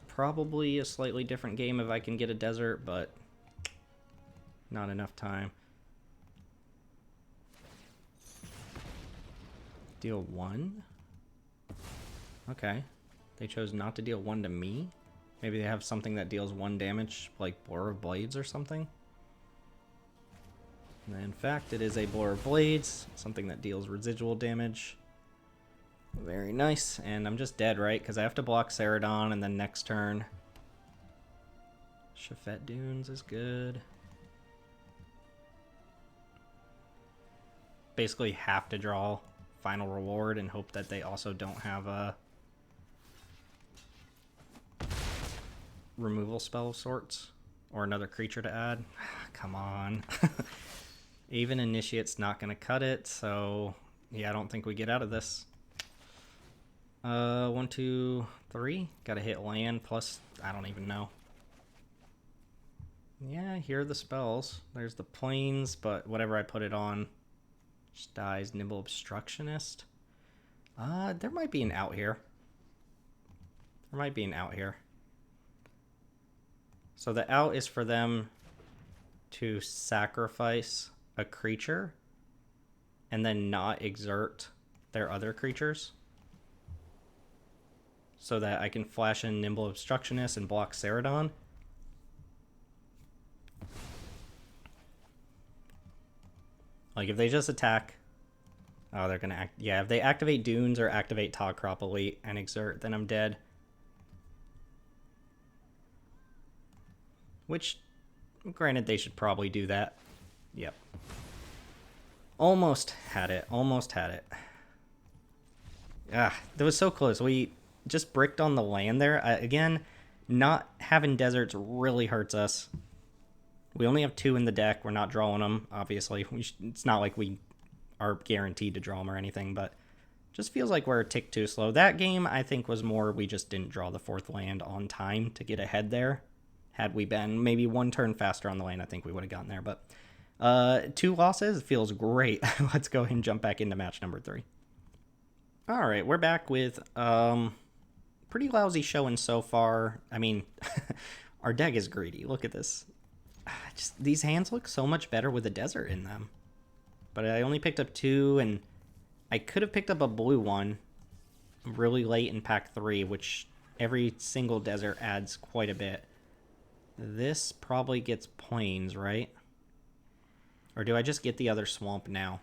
Probably a slightly different game if I can get a Desert, but not enough time. Deal 1? Okay. They chose not to deal 1 to me? Maybe they have something that deals 1 damage, like Blur of Blades or something? And in fact, it is a Blur of Blades, something that deals residual damage. Very nice, and I'm just dead, right? Because I have to block Ceradon, and then next turn... Shafet Dunes is good. Basically have to draw Final Reward and hope that they also don't have a... removal spell of sorts. Or another creature to add. Come on. Even Initiate's not going to cut it, so... yeah, I don't think we get out of this. 1, 2, 3. Gotta hit land, plus, I don't even know. Yeah, here are the spells. There's the planes, but whatever I put it on just dies. Nimble Obstructionist. There might be an out here. There might be an out here. So the out is for them to sacrifice a creature and then not exert their other creatures. So that I can flash in Nimble Obstructionist and block Ceradon. Like, if they just attack... oh, they're going to act... yeah, if they activate Dunes or activate Togcrop Elite and exert, then I'm dead. Which, granted, they should probably do that. Yep. Almost had it. Almost had it. Ah, that was so close. We... just bricked on the land there. Again, not having deserts really hurts us. We only have 2 in the deck. We're not drawing them, obviously. It's not like we are guaranteed to draw them or anything, but just feels like we're a tick too slow. That game, I think, was more we just didn't draw the 4th land on time to get ahead there. Had we been maybe 1 turn faster on the lane, I think we would have gotten there. But 2 losses feels great. Let's go ahead and jump back into match number 3. All right, we're back with... pretty lousy showing so far. I mean, our deck is greedy. Look at this. Just these hands look so much better with a desert in them. But I only picked up 2, and I could have picked up a blue one really late in pack 3, which every single desert adds quite a bit. This probably gets plains, right? Or do I just get the other swamp now?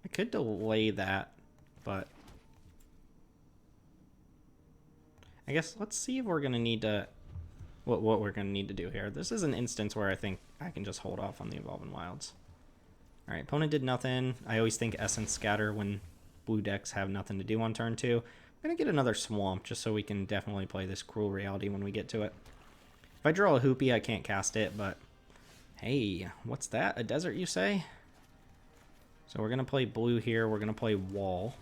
I could delay that, but... I guess let's see if we're going to need to... what we're going to need to do here. This is an instance where I think I can just hold off on the Evolving Wilds. Alright, opponent did nothing. I always think Essence Scatter when blue decks have nothing to do on turn 2. I'm going to get another Swamp just so we can definitely play this Cruel Reality when we get to it. If I draw a Hoopy, I can't cast it, but... hey, what's that? A desert, you say? So we're going to play blue here. We're going to play Wall.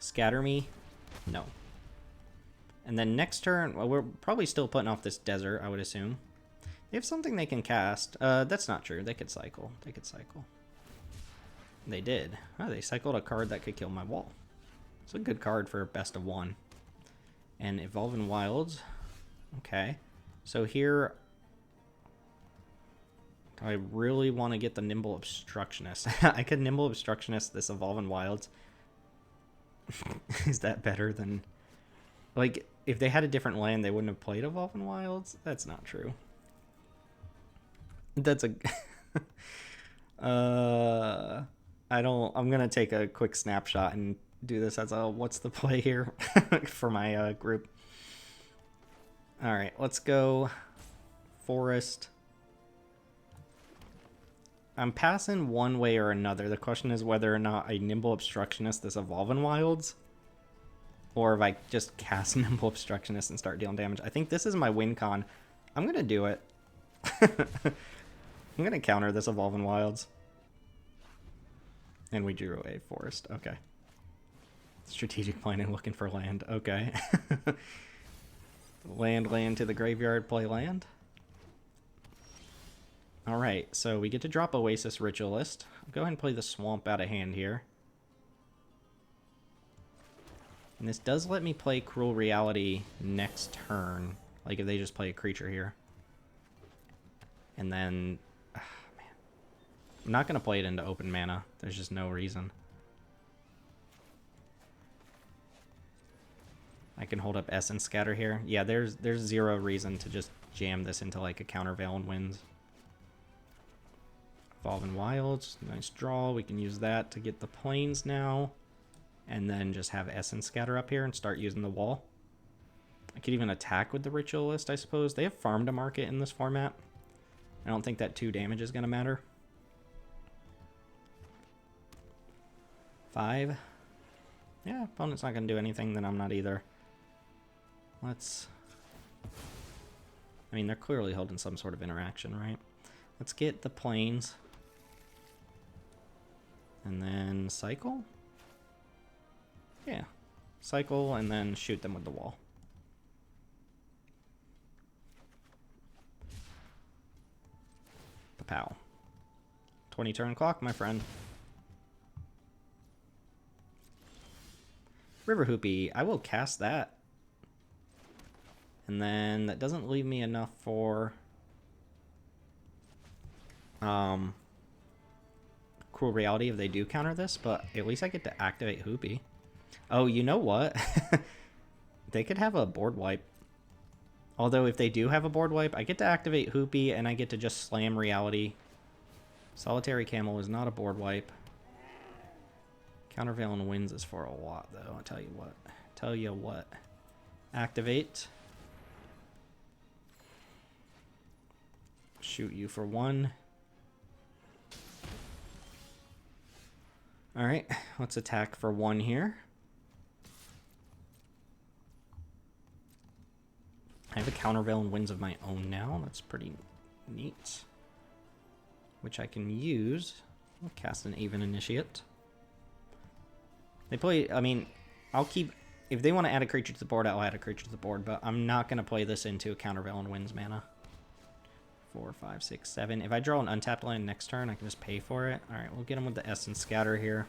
Scatter me? No. And then next turn, well, we're probably still putting off this desert, I would assume. They have something they can cast. That's not true. They could cycle. They could cycle. They did. Oh, they cycled a card that could kill my wall. It's a good card for best of one. And Evolving Wilds. Okay. So here, I really want to get the Nimble Obstructionist. I could Nimble Obstructionist this Evolving Wilds. Is that better than... Like, if they had a different land, they wouldn't have played Evolving Wilds? That's not true. That's a... I don't... I'm going to take a quick snapshot and do this as a what's the play here for my group. Alright, let's go Forest. I'm passing one way or another. The question is whether or not I Nimble Obstructionist this Evolving Wilds, or if I just cast Nimble Obstructionist and start dealing damage. I think this is my win con. I'm going to do it. I'm going to counter this Evolving Wilds. And we drew a Forest. Okay. Strategic planning, looking for land. Okay. Land to the graveyard, play land. Alright, so we get to drop Oasis Ritualist. I'll go ahead and play the Swamp out of hand here. And this does let me play Cruel Reality next turn. Like if they just play a creature here. And then... man. I'm not going to play it into open mana. There's just no reason. I can hold up Essence Scatter here. Yeah, there's zero reason to just jam this into like a Countervail and Winds. Evolving Wilds, nice draw. We can use that to get the plains now. And then just have Essence Scatter up here and start using the wall. I could even attack with the Ritualist, I suppose. They have Farm to Market in this format. I don't think that 2 damage is going to matter. 5. Yeah, opponent's not going to do anything, then I'm not either. Let's... I mean, they're clearly holding some sort of interaction, right? Let's get the plains. And then cycle? Yeah. Cycle and then shoot them with the wall. Papow. 20 turn clock, my friend. River Hoopy. I will cast that. And then that doesn't leave me enough for... Cruel Reality if they do counter this, but at least I get to activate Hoopy. Oh, you know what? They could have a board wipe. Although if they do have a board wipe, I get to activate Hoopy and I get to just slam Reality. Solitary Camel is not a board wipe. Countervail and Winds is for a lot, though. I'll tell you what. Tell you what. Activate. Shoot you for 1. Alright, let's attack for 1 here. I have a Countervail and Winds of my own now. That's pretty neat. Which I can use. I'll cast an Aven Initiate. They play, I mean, I'll keep, if they want to add a creature to the board, I'll add a creature to the board, but I'm not going to play this into a Countervail and Winds mana. 4, 5, 6, 7. If I draw an untapped land next turn, I can just pay for it. Alright, we'll get them with the Essence Scatter here.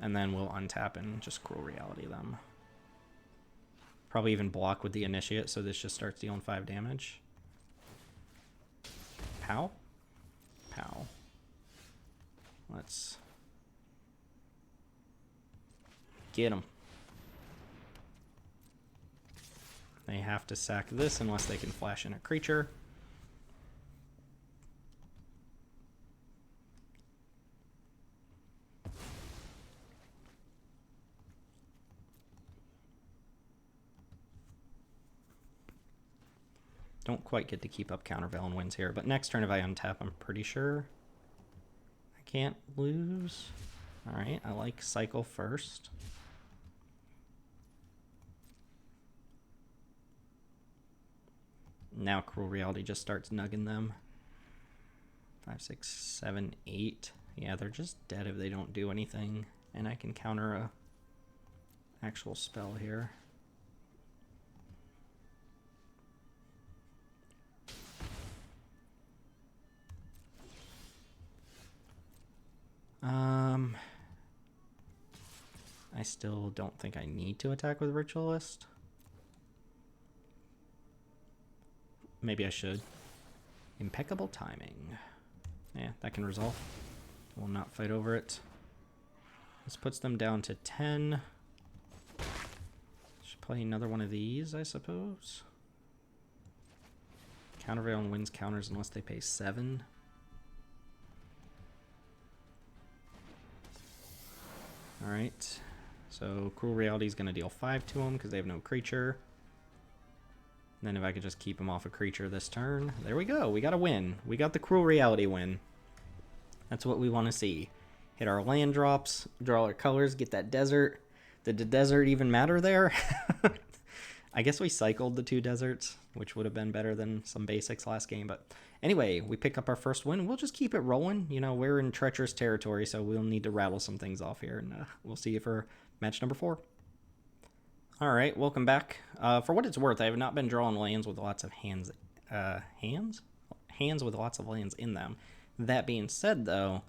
And then we'll untap and just Cruel Reality them. Probably even block with the Initiate, so this just starts dealing 5 damage. Pow? Pow. Let's... get them. They have to sack this unless they can flash in a creature. Don't quite get to keep up Countervail and Winds here, but next turn if I untap, I'm pretty sure I can't lose. Alright, I like Cycle first. Now Cruel Reality just starts nugging them. 5, 6, 7, 8. Yeah, they're just dead if they don't do anything. and I can counter a actual spell here. I still don't think I need to attack with Ritualist. Maybe I should. Impeccable timing. Yeah, that can resolve. We'll not fight over it. This puts them down to 10. Should play another one of these, I suppose. Countervail and wins counters unless they pay 7. Alright. So Cruel Reality is going to deal 5 to them because they have no creature. And then if I could just keep them off a creature this turn. There we go. We got a win. We got the Cruel Reality win. That's what we want to see. Hit our land drops, draw our colors, get that desert. Did the desert even matter there? I guess we cycled the 2 deserts, which would have been better than some basics last game. But anyway, we pick up our first win. We'll just keep it rolling. You know, we're in treacherous territory, so we'll need to rattle some things off here. And we'll see you for match number 4. All right, welcome back. For what it's worth, I have not been drawing lands with lots of hands with lots of lands in them. That being said, though,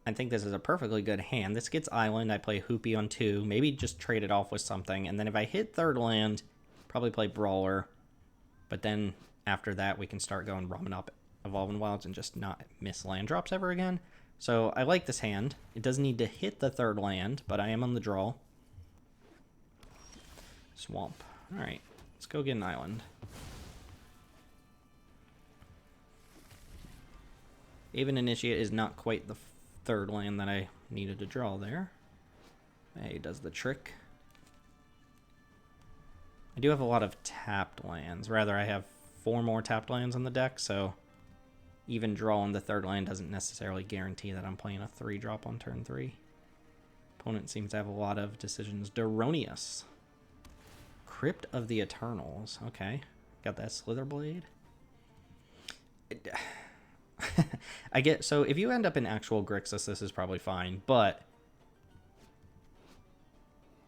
I think this is a perfectly good hand. This gets Island. I play Hoopy on 2. Maybe just trade it off with something. And then if I hit third land, probably play Brawler. But then after that, we can start going Ramen Up Evolving Wilds and just not miss land drops ever again. So I like this hand. It doesn't need to hit the third land, but I am on the draw. Swamp. All right, let's go get an island. Aven Initiate is not quite the third land that I needed to draw there. Hey, does the trick. I do have a lot of tapped lands. Rather, I have 4 more tapped lands on the deck, so even drawing the third land doesn't necessarily guarantee that I'm playing a 3-drop on turn 3. Opponent seems to have a lot of decisions. Deronius. Crypt of the Eternals. Okay. Got that Slitherblade. I get, so if you end up in actual Grixis, this is probably fine, but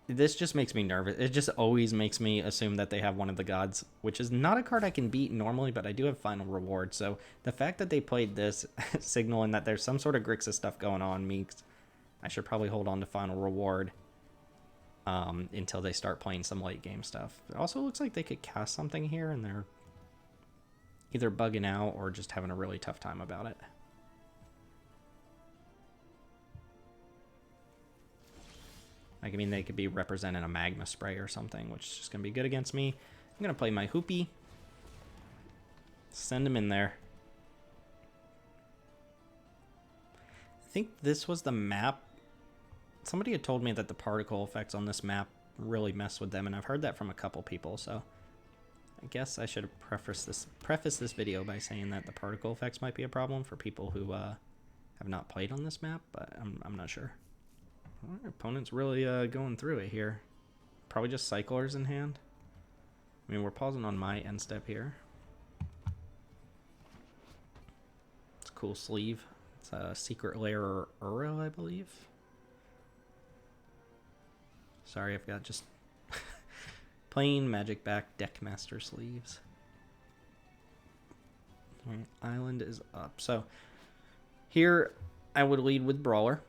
this just makes me nervous. It just always makes me assume that they have one of the gods, which is not a card I can beat normally, but I do have Final Reward. So the fact that they played this, signaling that there's some sort of Grixis stuff going on, means I should probably hold on to Final Reward until they start playing some late game stuff. It also looks like they could cast something here, and they're either bugging out or just having a really tough time about it. Like, I mean, they could be representing a Magma Spray or something, which is just going to be good against me. I'm going to play my Hoopy. Send him in there. I think this was the map. Somebody had told me that the particle effects on this map really mess with them, and I've heard that from a couple people, so I guess I should have prefaced this video by saying that the particle effects might be a problem for people who have not played on this map, but I'm not sure. Our opponent's really going through it here. Probably just Cyclers in hand. I mean, we're pausing on my end step here. It's a cool sleeve. It's a Secret Lair Uro, I believe. Sorry, I've got just plain Magic Back Deckmaster sleeves. Right, Island is up. So here I would lead with Brawler,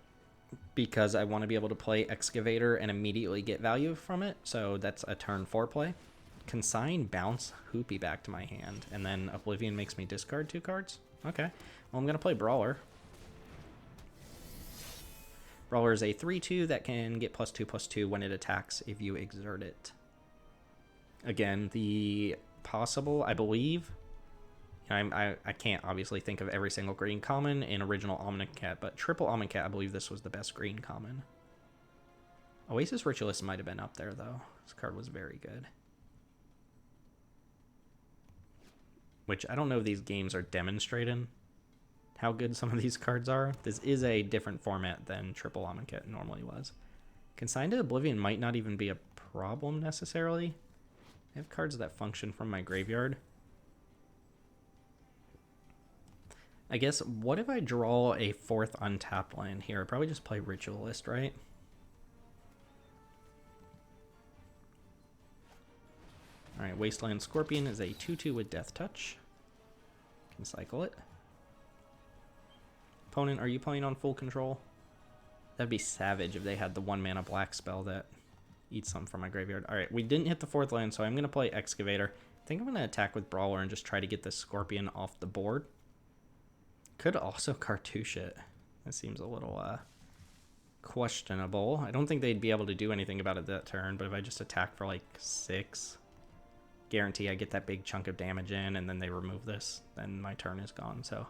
because I want to be able to play Excavator and immediately get value from it. So that's a turn 4 play. Consign, bounce Hoopy back to my hand, and then Oblivion makes me discard 2 cards. Okay, well, I'm going to play Brawler. Brawler is a 3/2 that can get +2/+2 when it attacks if you exert it. Again, the possible, I believe, I can't obviously think of every single green common in original Amonkhet, but triple Amonkhet, I believe this was the best green common. Oasis Ritualist might have been up there, though. This card was very good. Which, I don't know if these games are demonstrating how good some of these cards are. This is a different format than triple Amonkhet normally was. Consigned to Oblivion might not even be a problem, necessarily. I have cards that function from my graveyard. I guess, what if I draw a 4th untapped land here? I'd probably just play Ritualist, right? Alright, Wasteland Scorpion is a 2-2 with Death Touch. Can cycle it. Opponent, are you playing on full control? That'd be savage if they had the 1-mana black spell that eats some from my graveyard. Alright, we didn't hit the 4th land, so I'm going to play Excavator. I think I'm going to attack with Brawler and just try to get this Scorpion off the board. Could also cartouche it. That seems a little questionable. I don't think they'd be able to do anything about it that turn, but if I just attack for like 6, guarantee I get that big chunk of damage in, and then they remove this, then my turn is gone. So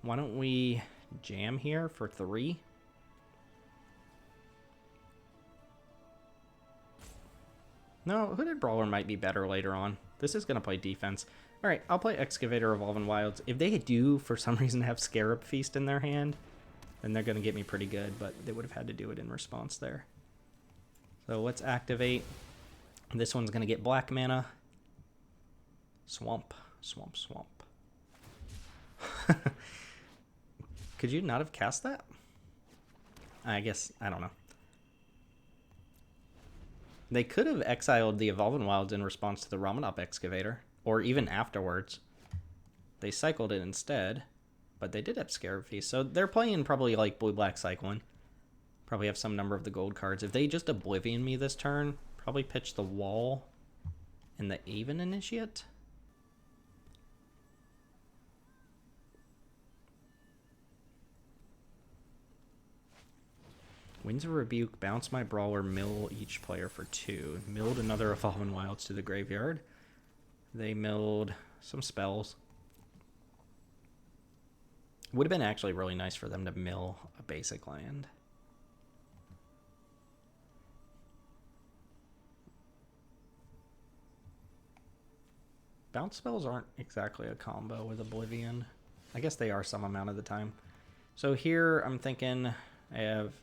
why don't we jam here for 3? No, Hooded Brawler might be better later on. This is going to play defense. Alright, I'll play Excavator, Evolving Wilds. If they do, for some reason, have Scarab Feast in their hand, then they're going to get me pretty good, but they would have had to do it in response there. So let's activate. This one's going to get black mana. Swamp. Swamp, swamp. Could you not have cast that? I guess, I don't know. They could have exiled the Evolving Wilds in response to the Ramanop Excavator, or even afterwards. They cycled it instead, but they did have Scarab Feast, so they're playing probably like blue-black cycling. Probably have some number of the gold cards. If they just Oblivion me this turn, probably pitch the Wall and the Aven Initiate. Winds of Rebuke, bounce my Brawler, mill each player for 2. Milled another Evolving Wilds to the graveyard. They milled some spells. Would have been actually really nice for them to mill a basic land. Bounce spells aren't exactly a combo with Oblivion. I guess they are some amount of the time. So here I'm thinking I have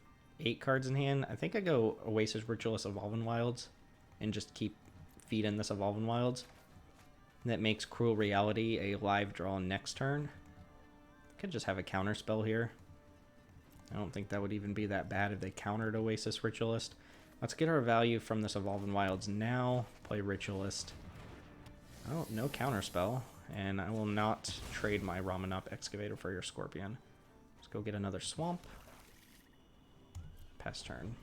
8 cards in hand. I think I go Oasis Ritualist Evolving Wilds and just keep feeding this Evolving Wilds. That makes Cruel Reality a live draw next turn. Could just have a counter spell here. I don't think that would even be that bad if they countered Oasis Ritualist. Let's get our value from this Evolving Wilds now. Play Ritualist. Oh, no counter spell. And I will not trade my Ramanop Excavator for your Scorpion. Let's go get another Swamp. Pass turn.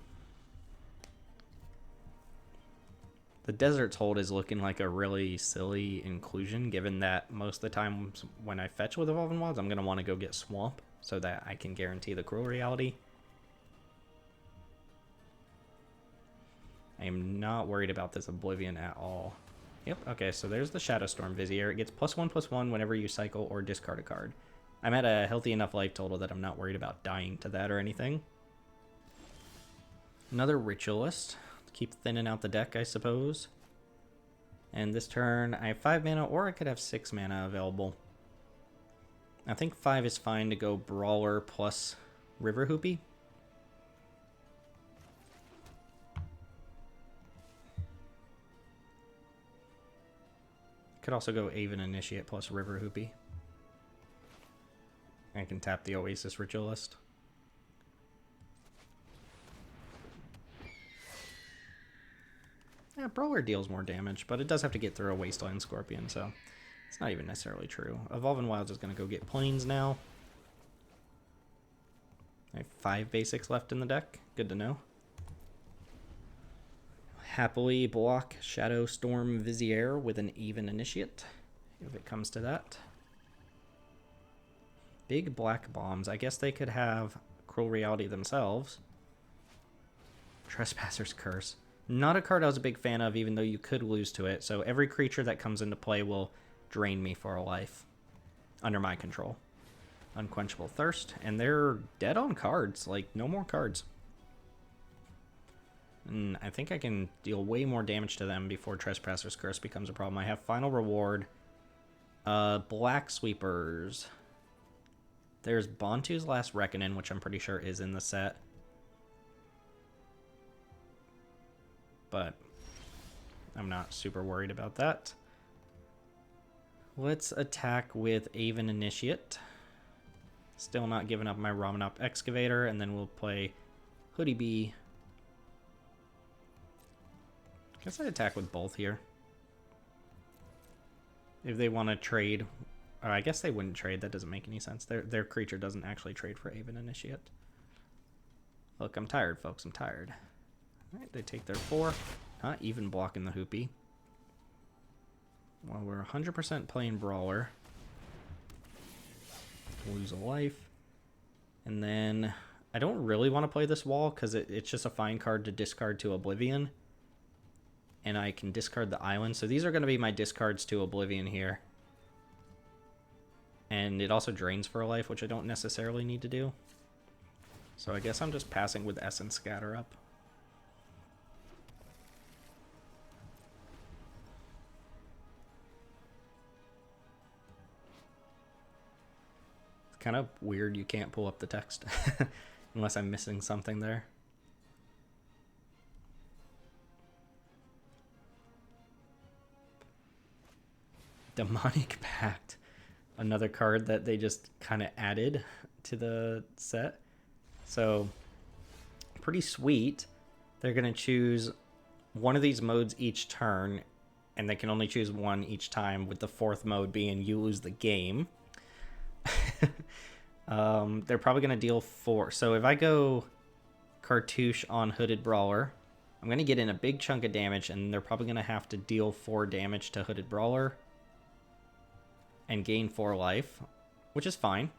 The Desert's Hold is looking like a really silly inclusion, given that most of the time when I fetch with Evolving Wilds, I'm going to want to go get Swamp so that I can guarantee the Cruel Reality. I am not worried about this Oblivion at all. Yep, okay, so there's the Shadowstorm Vizier. It gets +1/+1 whenever you cycle or discard a card. I'm at a healthy enough life total that I'm not worried about dying to that or anything. Another Ritualist. Keep thinning out the deck, I suppose. And this turn, I have 5 mana, or I could have 6 mana available. I think 5 is fine to go Brawler plus River Hoopy. Could also go Aven Initiate plus River Hoopy. I can tap the Oasis Ritualist. Yeah, Brawler deals more damage, but it does have to get through a Wasteland Scorpion, so it's not even necessarily true. Evolving Wilds is going to go get Plains now. I have 5 basics left in the deck. Good to know. Happily block Shadowstorm Vizier with an Aven Initiate, if it comes to that. Big black bombs. I guess they could have Cruel Reality themselves. Trespasser's Curse. Not a card I was a big fan of, even though you could lose to it. So every creature that comes into play will drain me for a life. Under my control. Unquenchable Thirst. And they're dead on cards. Like, no more cards. And I think I can deal way more damage to them before Trespasser's Curse becomes a problem. I have Final Reward. Black Sweepers. There's Bantu's Last Reckoning, which I'm pretty sure is in the set. But I'm not super worried about that. Let's attack with Aven Initiate. Still not giving up my Ramanop Excavator, and then we'll play Hoodie Bee. Guess I attack with both here. if they want to trade. Or I guess they wouldn't trade. That doesn't make any sense. Their creature doesn't actually trade for Aven Initiate. Look, I'm tired, folks. I'm tired. All right, they take their 4. Not even blocking the Hoopy. Well, we're 100% playing Brawler. Lose a life. And then I don't really want to play this wall because it's just a fine card to discard to Oblivion. And I can discard the island. So these are going to be my discards to Oblivion here. And it also drains for a life, which I don't necessarily need to do. So I guess I'm just passing with Essence Scatter up. It's kind of weird you can't pull up the text. Unless I'm missing something there. Demonic Pact. Another card that they just kind of added to the set. So, pretty sweet. They're going to choose one of these modes each turn, and they can only choose one each time, with the 4th mode being you lose the game. They're probably going to deal 4. So if I go Cartouche on Hooded Brawler, I'm going to get in a big chunk of damage, and they're probably going to have to deal 4 damage to Hooded Brawler and gain 4 life, which is fine.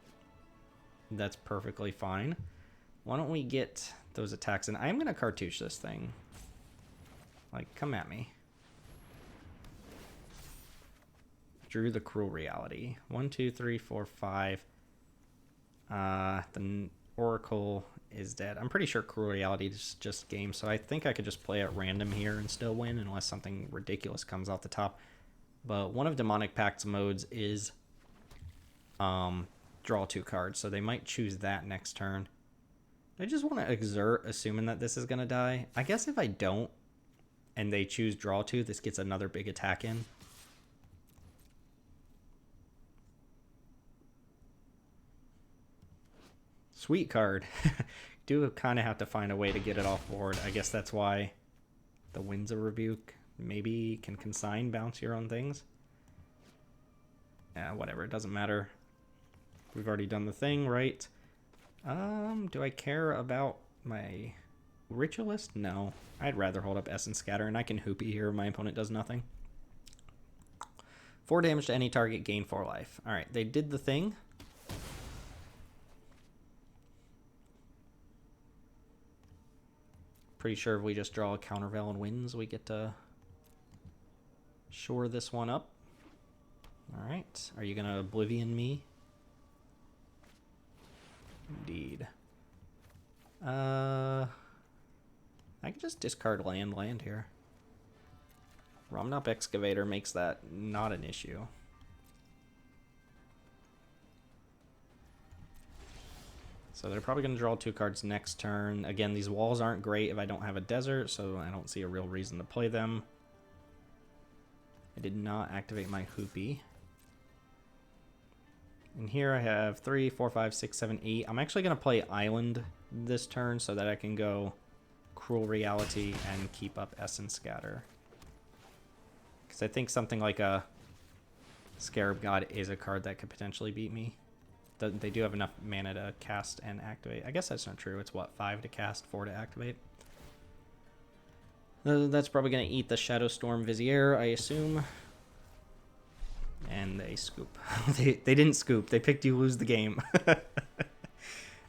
That's perfectly fine. Why don't we get those attacks in? I'm going to Cartouche this thing. Like, come at me. Drew the Cruel Reality. 1, 2, 3, 4, 5. The Oracle is dead. I'm pretty sure Cruel Reality is just game, so I think I could just play at random here and still win unless something ridiculous comes off the top. But one of Demonic Pact's modes is draw 2 cards, so they might choose that next turn. I just want to exert, assuming that this is going to die. I guess if I don't, and they choose draw 2, this gets another big attack in. Sweet card. Do kind of have to find a way to get it off board. I guess that's why the Winds of Rebuke maybe can consign bounce your own things. Yeah, whatever. It doesn't matter. We've already done the thing, right? Do I care about my Ritualist? No. I'd rather hold up Essence Scatter, and I can Hoopy here. My opponent does nothing. 4 damage to any target, gain 4 life. Alright, they did the thing. Pretty sure if we just draw a Countervail and wins, we get to shore this one up. Alright, are you going to Oblivion me? Indeed. I can just discard land here. Romnop Excavator makes that not an issue. So they're probably going to draw 2 cards next turn. Again, these walls aren't great if I don't have a desert, so I don't see a real reason to play them. I did not activate my Hoopy. And here I have 3, 4, 5, 6, 7, 8. I'm actually going to play Island this turn so that I can go Cruel Reality and keep up Essence Scatter. Because I think something like a Scarab God is a card that could potentially beat me. They do have enough mana to cast and activate. I guess that's not true. It's what, 5 to cast, 4 to activate? That's probably going to eat the Shadow Storm Vizier, I assume. And they scoop. They didn't scoop. They picked you lose the game.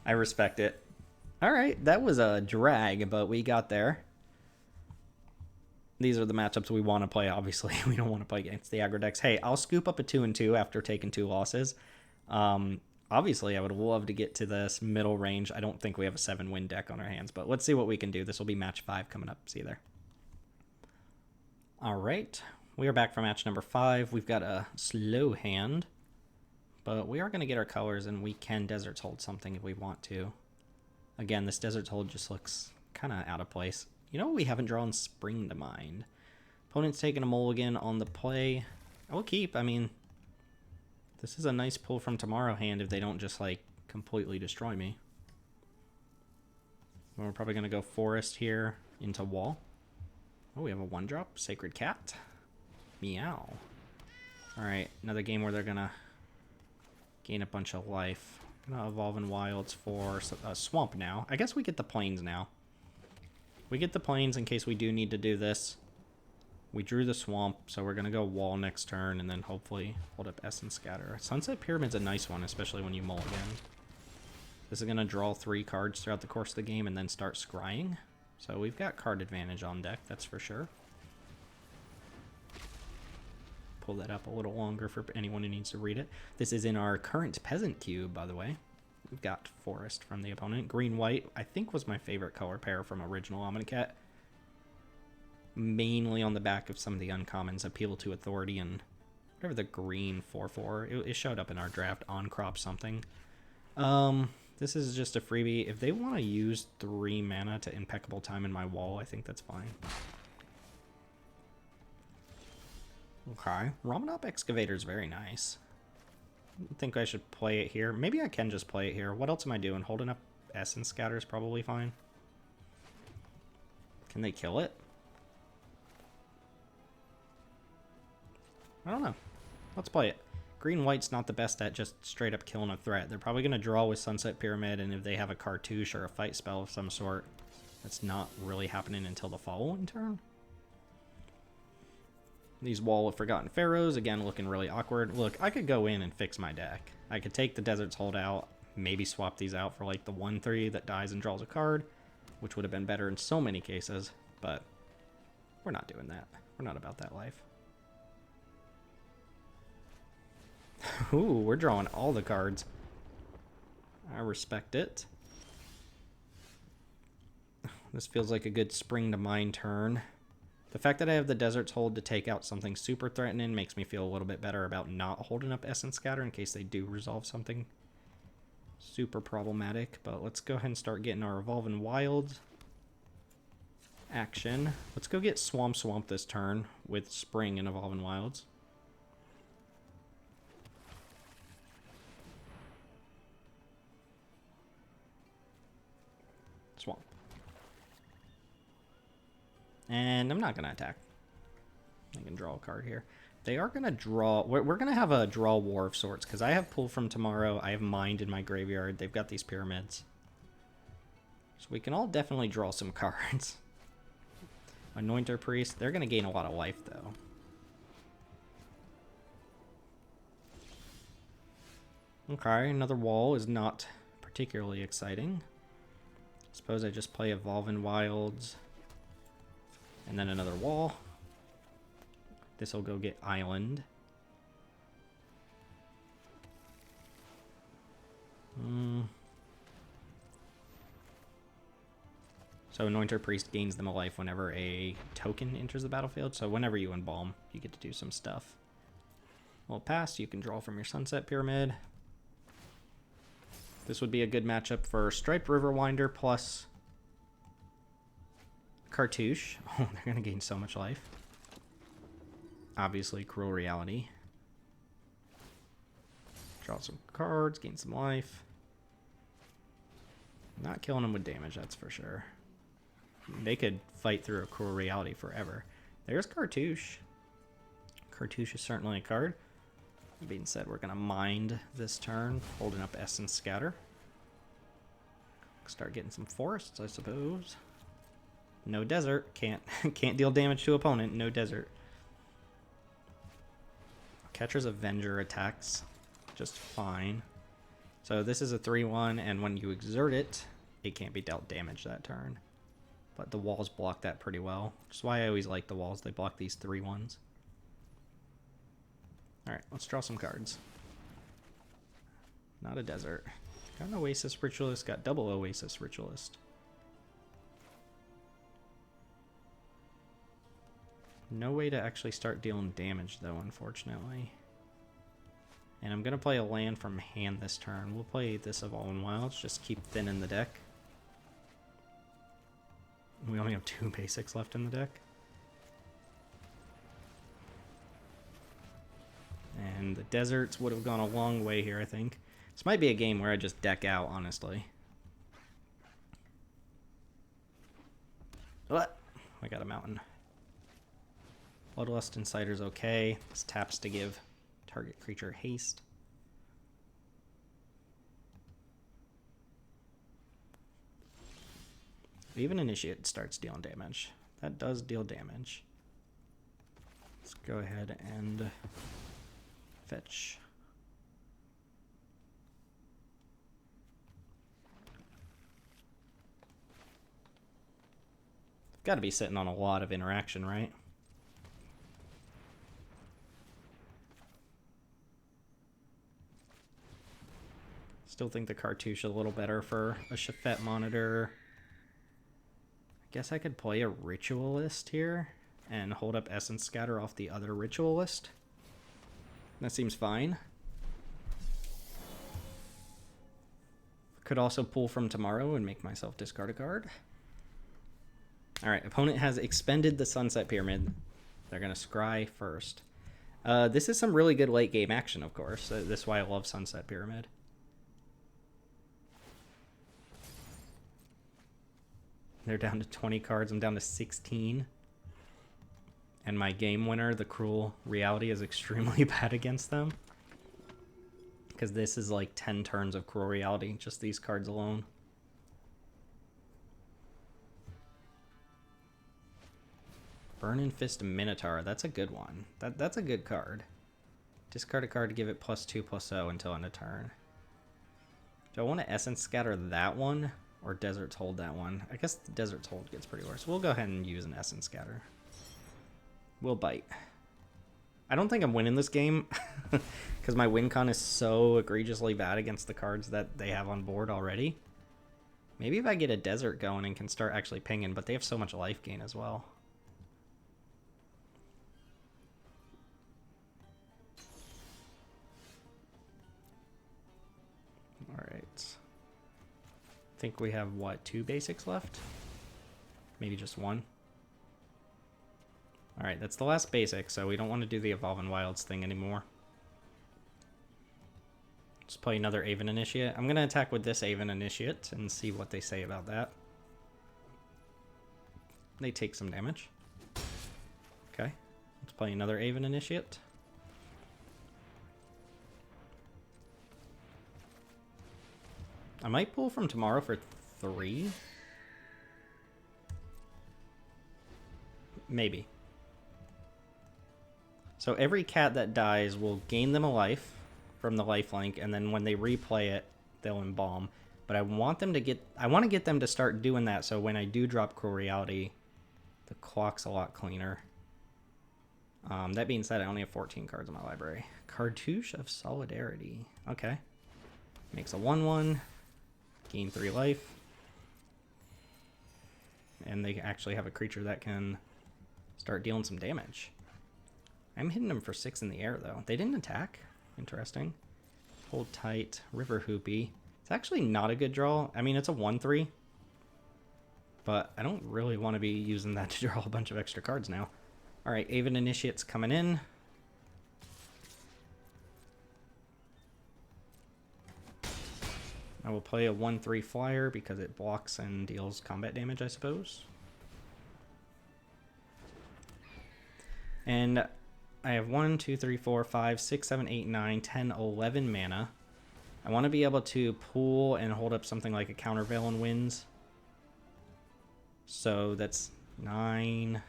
I respect it. Alright, that was a drag, but we got there. These are the matchups we want to play, obviously. We don't want to play against the aggro decks. Hey, I'll scoop up a 2-2 after taking 2 losses. Obviously, I would love to get to this middle range. I don't think we have a 7-win deck on our hands, but let's see what we can do. This will be match 5 coming up. See you there. All right, we are back for match number 5. We've got a slow hand, but we are going to get our colors, and we can Desert's Hold something if we want to. Again, this Desert's Hold just looks kind of out of place. You know what we haven't drawn? Spring to Mind. Opponent's taking a mulligan on the play. I will keep. I mean, this is a nice pull from tomorrow hand if they don't just, like, completely destroy me. We're probably going to go Forest here into Wall. Oh, we have a 1-drop. Sacred Cat. Meow. Alright, another game where they're gonna gain a bunch of life. Gonna evolve in wilds for a swamp now. I guess we get the plains now. We get the plains in case we do need to do this. We drew the swamp, so we're gonna go wall next turn and then hopefully hold up Essence Scatter. Sunset Pyramid's a nice one, especially when you mulligan. This is gonna draw 3 cards throughout the course of the game and then start scrying. So we've got card advantage on deck, that's for sure. Pull that up a little longer for anyone who needs to read it. This is in our current Peasant cube, by the way. We've got Forest from the opponent. Green-white, I think, was my favorite color pair from original Amonkhet. Mainly on the back of some of the uncommons, Appeal to Authority and whatever the green 4/4. It showed up in our draft on crop something. This is just a freebie. If they want to use 3 mana to Impeccable Time in my wall, I think that's fine. Okay, Ramanop Excavator is very nice. I think I should play it here. Maybe I can just play it here. What else am I doing? Holding up Essence Scatter is probably fine. Can they kill it? I don't know. Let's play it. Green-white's not the best at just straight up killing a threat. They're probably going to draw with Sunset Pyramid, and if they have a Cartouche or a fight spell of some sort, that's not really happening until the following turn. These Wall of Forgotten Pharaohs, again, looking really awkward. Look, I could go in and fix my deck. I could take the Desert's Holdout, maybe swap these out for like the 1/3 that dies and draws a card, which would have been better in so many cases, but we're not doing that. We're not about that life. Ooh, we're drawing all the cards. I respect it. This feels like a good spring to mind turn. The fact that I have the Desert's Hold to take out something super threatening makes me feel a little bit better about not holding up Essence Scatter in case they do resolve something super problematic. But let's go ahead and start getting our Evolving Wilds action. Let's go get Swamp this turn with Spring and Evolving Wilds. Swamp. And I'm not going to attack. I can draw a card here. They are going to draw... We're going to have a draw war of sorts, because I have Pull from Tomorrow. I have Mind in my graveyard. They've got these pyramids. So we can all definitely draw some cards. Anointer Priest. They're going to gain a lot of life, though. Okay, another wall is not particularly exciting. Suppose I just play Evolving Wilds. And then another wall. This will go get Island. So Anointer Priest gains them a life whenever a token enters the battlefield. So whenever you embalm, you get to do some stuff. Well, pass, you can draw from your Sunset Pyramid. This would be a good matchup for Striped Riverwinder plus Cartouche. Oh, they're going to gain so much life. Obviously, Cruel Reality. Draw some cards, gain some life. Not killing them with damage, that's for sure. They could fight through a Cruel Reality forever. There's Cartouche. Cartouche is certainly a card. That being said, we're going to Mind this turn, holding up Essence Scatter. Start getting some forests, I suppose. No desert. Can't deal damage to opponent. No desert. Catcher's Avenger attacks just fine. So this is a 3/1, and when you exert it, it can't be dealt damage that turn. But the walls block that pretty well, which is why I always like the walls. They block these 3/1s. Alright, let's draw some cards. Not a desert. Got an Oasis Ritualist, got double Oasis Ritualist. No way to actually start dealing damage, though, unfortunately. And I'm going to play a land from hand this turn. We'll play this Evolving Wilds, just keep thinning the deck. We only have 2 basics left in the deck. And the deserts would have gone a long way here, I think. This might be a game where I just deck out, honestly. What? I got a mountain. Bloodlust Insider's okay. This taps to give target creature haste. Even Initiate starts dealing damage. That does deal damage. Let's go ahead and fetch. Got to be sitting on a lot of interaction, right? Still think the cartouche a little better for a Shafet monitor. I guess I could play a Ritualist here and hold up Essence Scatter off the other Ritualist. That seems fine. Could also pull from tomorrow and make myself discard a card. Alright, opponent has expended the Sunset Pyramid. They're going to scry first. This is some really good late game action, of course. This is why I love Sunset Pyramid. They're down to 20 cards. I'm down to 16. And my game winner, the Cruel Reality, is extremely bad against them. Because this is like 10 turns of Cruel Reality, just these cards alone. Burning Fist Minotaur, that's a good one. That's a good card. Discard a card to give it +2/+0 until end of turn. Do I want to Essence Scatter that one? Or Desert's Hold that one? I guess the Desert's Hold gets pretty worse. We'll go ahead and use an Essence Scatter. We'll bite. I don't think I'm winning this game. Because my win con is so egregiously bad against the cards that they have on board already. Maybe if I get a Desert going and can start actually pinging. But they have so much life gain as well. Alright. I think we have, what, 2 basics left? Maybe just 1. Alright, that's the last basic, so we don't want to do the Evolving Wilds thing anymore. Let's play another Aven Initiate. I'm going to attack with this Aven Initiate and see what they say about that. They take some damage. Okay, let's play another Aven Initiate. I might pull from tomorrow for 3. Maybe. So every cat that dies will gain them a life from the lifelink, and then when they replay it, they'll embalm. But I want them to get them to start doing that, so when I do drop Cruel Reality, the clock's a lot cleaner. That being said, I only have 14 cards in my library. Cartouche of Solidarity. Okay. Makes a 1/1. Gain 3 life. And they actually have a creature that can start dealing some damage. I'm hitting them for 6 in the air, though. They didn't attack. Interesting. Hold tight. River Hoopy. It's actually not a good draw. I mean, it's a 1/3. But I don't really want to be using that to draw a bunch of extra cards now. Alright, Aven Initiate's coming in. I will play a 1/3 flyer because it blocks and deals combat damage, I suppose. And I have 1, 2, 3, 4, 5, 6, 7, 8, 9, 10, 11 mana. I want to be able to pull and hold up something like a Countervail and Winds. So that's 9,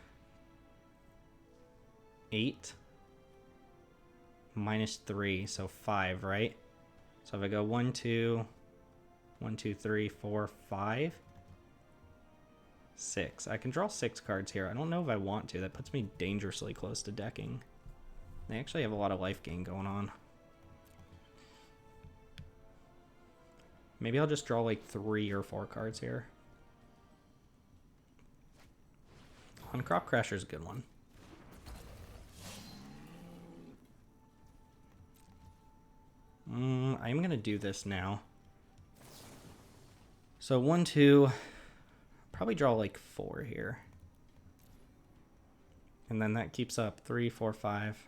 8, -3, so 5, right? So if I go 1, 2, 1, 2, 3, 4, 5, 6. I can draw 6 cards here. I don't know if I want to. That puts me dangerously close to decking. They actually have a lot of life gain going on. Maybe I'll just draw like 3 or 4 cards here. Crop Crasher's a good one. I'm going to do this now. So 1, 2, probably draw like 4 here. And then that keeps up 3, 4, 5.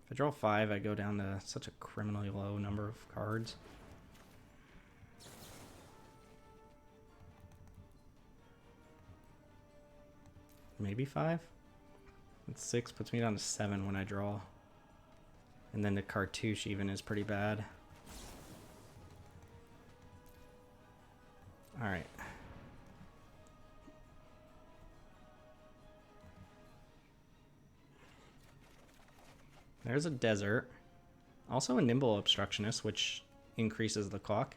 If I draw 5, I go down to such a criminally low number of cards. Maybe 5? And 6 puts me down to 7 when I draw. And then the cartouche even is pretty bad. Alright. There's a desert. Also a nimble obstructionist, which increases the clock.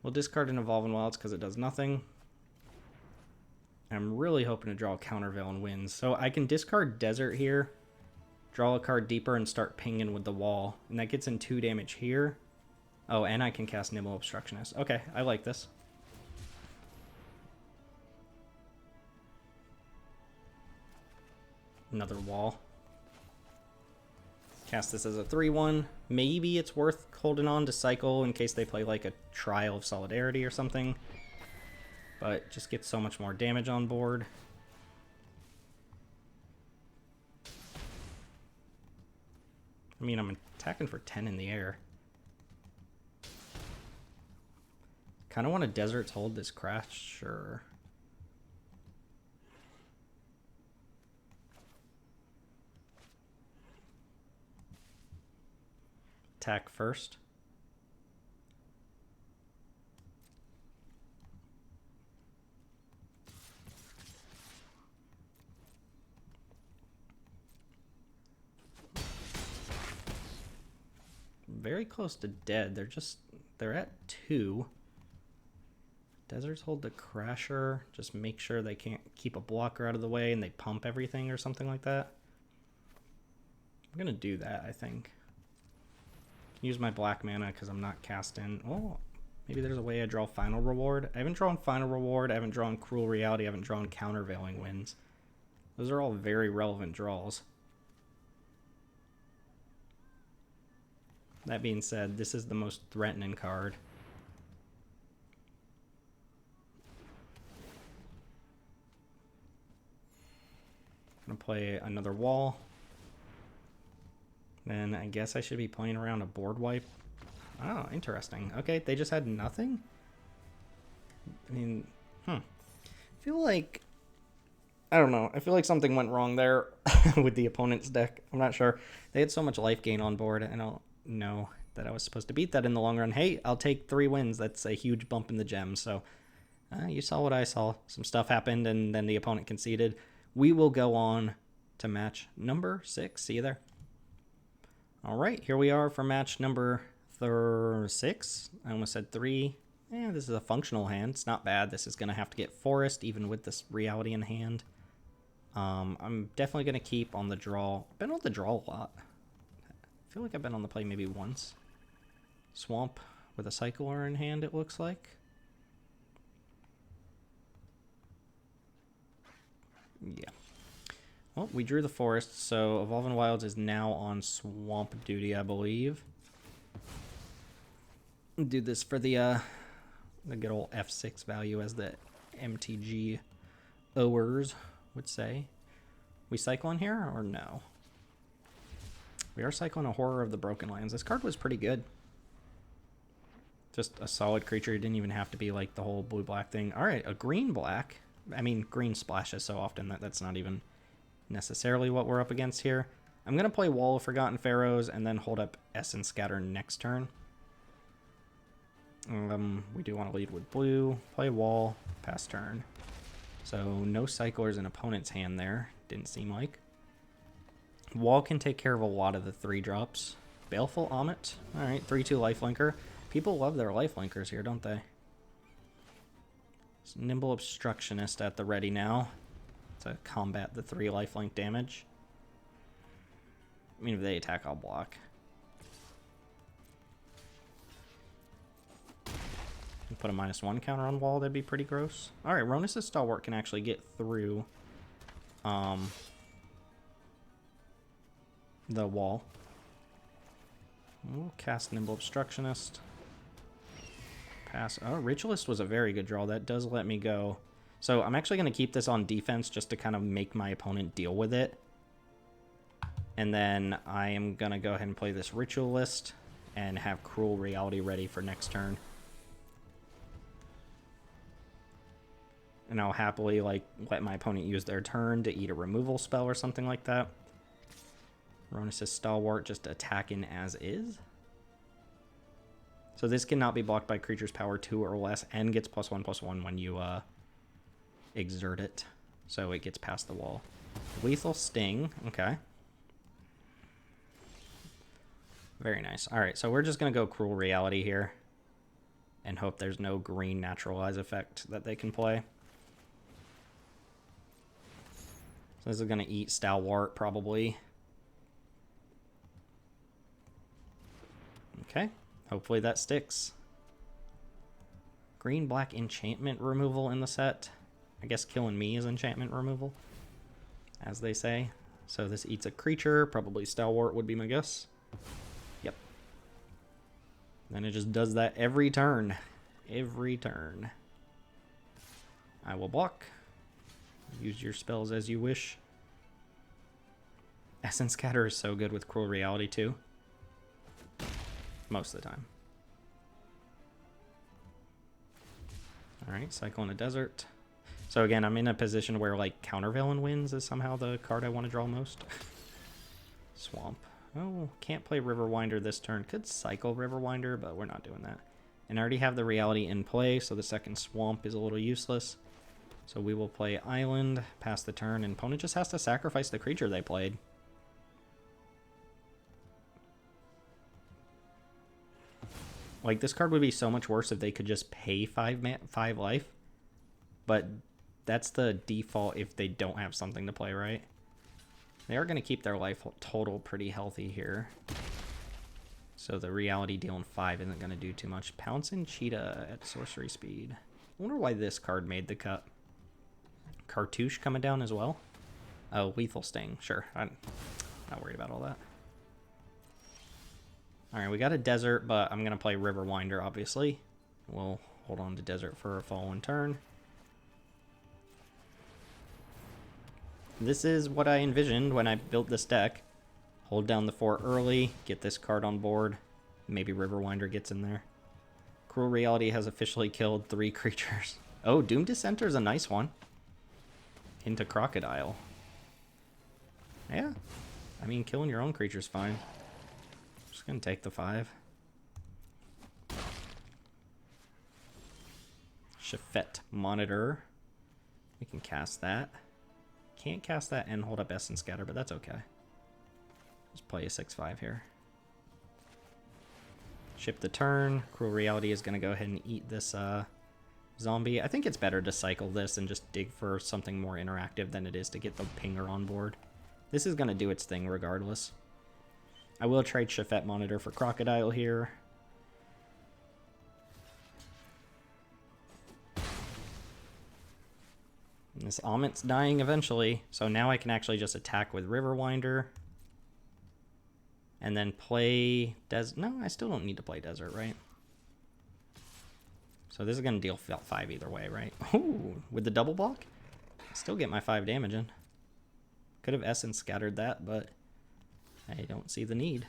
We'll discard an Evolving Wilds because it does nothing. I'm really hoping to draw a Countervail and wins. So I can discard Desert here, draw a card deeper, and start pinging with the wall. And that gets in 2 damage here. Oh, and I can cast Nimble Obstructionist. Okay, I like this. Another wall. Cast this as a 3-1. Maybe it's worth holding on to cycle in case they play like a Trial of Solidarity or something. But just get so much more damage on board. I mean, I'm attacking for 10 in the air. Kind of want to Deserts hold this Crasher. Attack first. Very close to dead. They're at 2. Deserts hold the Crasher. Just make sure they can't keep a blocker out of the way and they pump everything or something like that. I'm gonna do that, I think. Use my black mana because I'm not casting. Oh, maybe there's a way I draw Final Reward. I haven't drawn Final Reward. I haven't drawn Cruel Reality. I haven't drawn Countervailing Winds. Those are all very relevant draws. That being said, this is the most threatening card. I'm going to play another wall. Then I guess I should be playing around a board wipe. Oh, interesting. Okay, they just had nothing? I mean, I feel like... I don't know. I feel like something went wrong there with the opponent's deck. I'm not sure. They had so much life gain on board, and I don't know that I was supposed to beat that in the long run. Hey, I'll take 3 wins. That's a huge bump in the gem. So you saw what I saw. Some stuff happened, and then the opponent conceded. We will go on to match number 6. See you there. All right, here we are for match number 6. I almost said 3. This is a functional hand. It's not bad. This is going to have to get Forest, even with this reality in hand. I'm definitely going to keep on the draw. I've been on the draw a lot. I feel like I've been on the play maybe once. Swamp with a Cycler in hand, it looks like. Yeah. Well, we drew the Forest, so Evolving Wilds is now on Swamp duty, I believe. Do this for the good old F6 value, as the MTG owers would say. We cycle in here, or no? We are cycling a Horror of the Broken Lands. This card was pretty good. Just a solid creature. It didn't even have to be like the whole blue-black thing. All right, a green-black. I mean, green splashes so often that that's not even necessarily what we're up against here. I'm going to play Wall of Forgotten Pharaohs and then hold up Essence Scatter next turn. We do want to lead with blue. Play Wall, pass turn. So no Cyclers in opponent's hand there. Didn't seem like. Wall can take care of a lot of the 3-drops. Baleful Amonkhet. Alright, 3-2 lifelinker. People love their lifelinkers here, don't they? So Nimble Obstructionist at the ready now to combat the 3 lifelink damage. I mean, if they attack, I'll block. Put a -1 counter on Wall, that'd be pretty gross. Alright, Ronus' Stalwart can actually get through the wall. We'll cast Nimble Obstructionist. Pass. Oh, Ritualist was a very good draw. That does let me go. So I'm actually going to keep this on defense just to kind of make my opponent deal with it. And then I am going to go ahead and play this Ritualist and have Cruel Reality ready for next turn. And I'll happily like let my opponent use their turn to eat a removal spell or something like that. Ronis is Stalwart, just attacking as is. So this cannot be blocked by creature's power 2 or less and gets +1/+1 when you exert it. So it gets past the wall. Lethal Sting. Okay. Very nice. Alright, so we're just going to go Cruel Reality here. And hope there's no green Naturalize effect that they can play. So this is going to eat Stalwart, probably. Okay. Hopefully that sticks. Green-black enchantment removal in the set. I guess killing me is enchantment removal, as they say. So this eats a creature. Probably Stalwart would be my guess. Yep. Then it just does that every turn. Every turn. I will block. Use your spells as you wish. Essence Scatter is so good with Cruel Reality too. Most of the time. Alright, Cycle in a Desert. So again, I'm in a position where like Countervailing Winds is somehow the card I want to draw most. Swamp. Oh, can't play Riverwinder this turn. Could cycle Riverwinder, but we're not doing that. And I already have the Reality in play, so the second Swamp is a little useless. So we will play Island, pass the turn, and opponent just has to sacrifice the creature they played. Like, this card would be so much worse if they could just pay 5 life. But that's the default if they don't have something to play, right? They are going to keep their life total pretty healthy here. So the Reality dealing 5 isn't going to do too much. Pouncing Cheetah at sorcery speed. I wonder why this card made the cut. Cartouche coming down as well? Oh, Lethal Sting. Sure. I'm not worried about all that. Alright, we got a Desert, but I'm going to play Riverwinder, obviously. We'll hold on to Desert for a following turn. This is what I envisioned when I built this deck. Hold down the 4 early, get this card on board. Maybe Riverwinder gets in there. Cruel Reality has officially killed 3 creatures. Oh, Doom Dissenter is a nice one. Into Crocodile. Yeah. I mean, killing your own creature's fine. Just gonna take the 5. Shafet Monitor. We can cast that. Can't cast that and hold up Essence Scatter, but that's okay. Just play a 6/5 here. Ship the turn. Cruel Reality is going to go ahead and eat this zombie. I think it's better to cycle this and just dig for something more interactive than it is to get the pinger on board. This is going to do its thing regardless. I will trade Shafet Monitor for Crocodile here. And this Amonkhet's dying eventually, so now I can actually just attack with Riverwinder. And then play Desert. No, I still don't need to play Desert, right? So this is going to deal 5 either way, right? Ooh, with the double block? Still get my 5 damage in. Could have Essence Scattered that, but I don't see the need.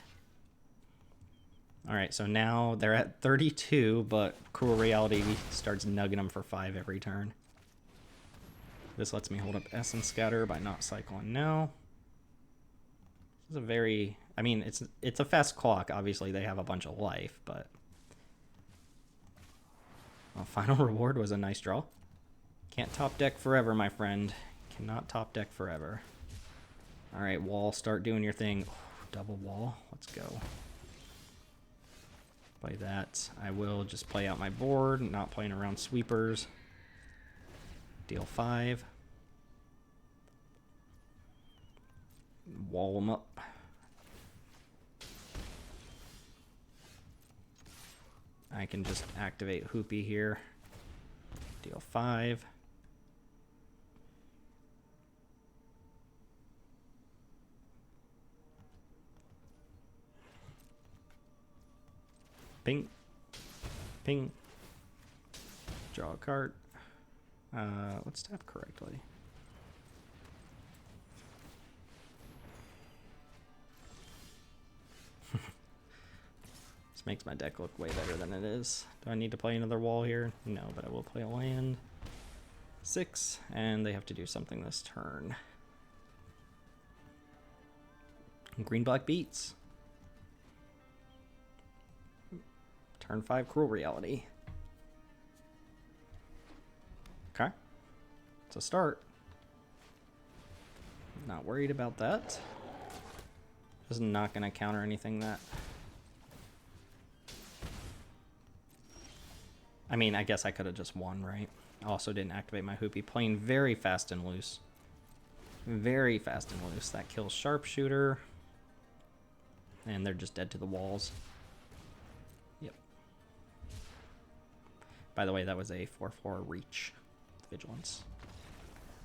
Alright, so now they're at 32, but Cruel Reality starts nugging them for 5 every turn. This lets me hold up Essence Scatter by not cycling now. This is a very... I mean, it's a fast clock. Obviously, they have a bunch of life, but... Well, final reward was a nice draw. Can't top deck forever, my friend. Cannot top deck forever. Alright, wall, start doing your thing. Oh, double wall. Let's go. Play that. I will just play out my board, not playing around sweepers. Deal 5. Wall them up. I can just activate Hoopy here. Deal 5. Ping. Ping. Draw a card. Let's tap correctly. This makes my deck look way better than it is. Do I need to play another wall here? No, but I will play a land. 6, and they have to do something this turn. Green-black beats. Turn 5 Cruel Reality. Okay. It's a start. Not worried about that. Just not going to counter anything that... I mean, I guess I could have just won, right? Also didn't activate my Hoopy. Playing very fast and loose. Very fast and loose. That kills Sharpshooter. And they're just dead to the walls. Yep. By the way, that was a 4/4 reach. Vigilance.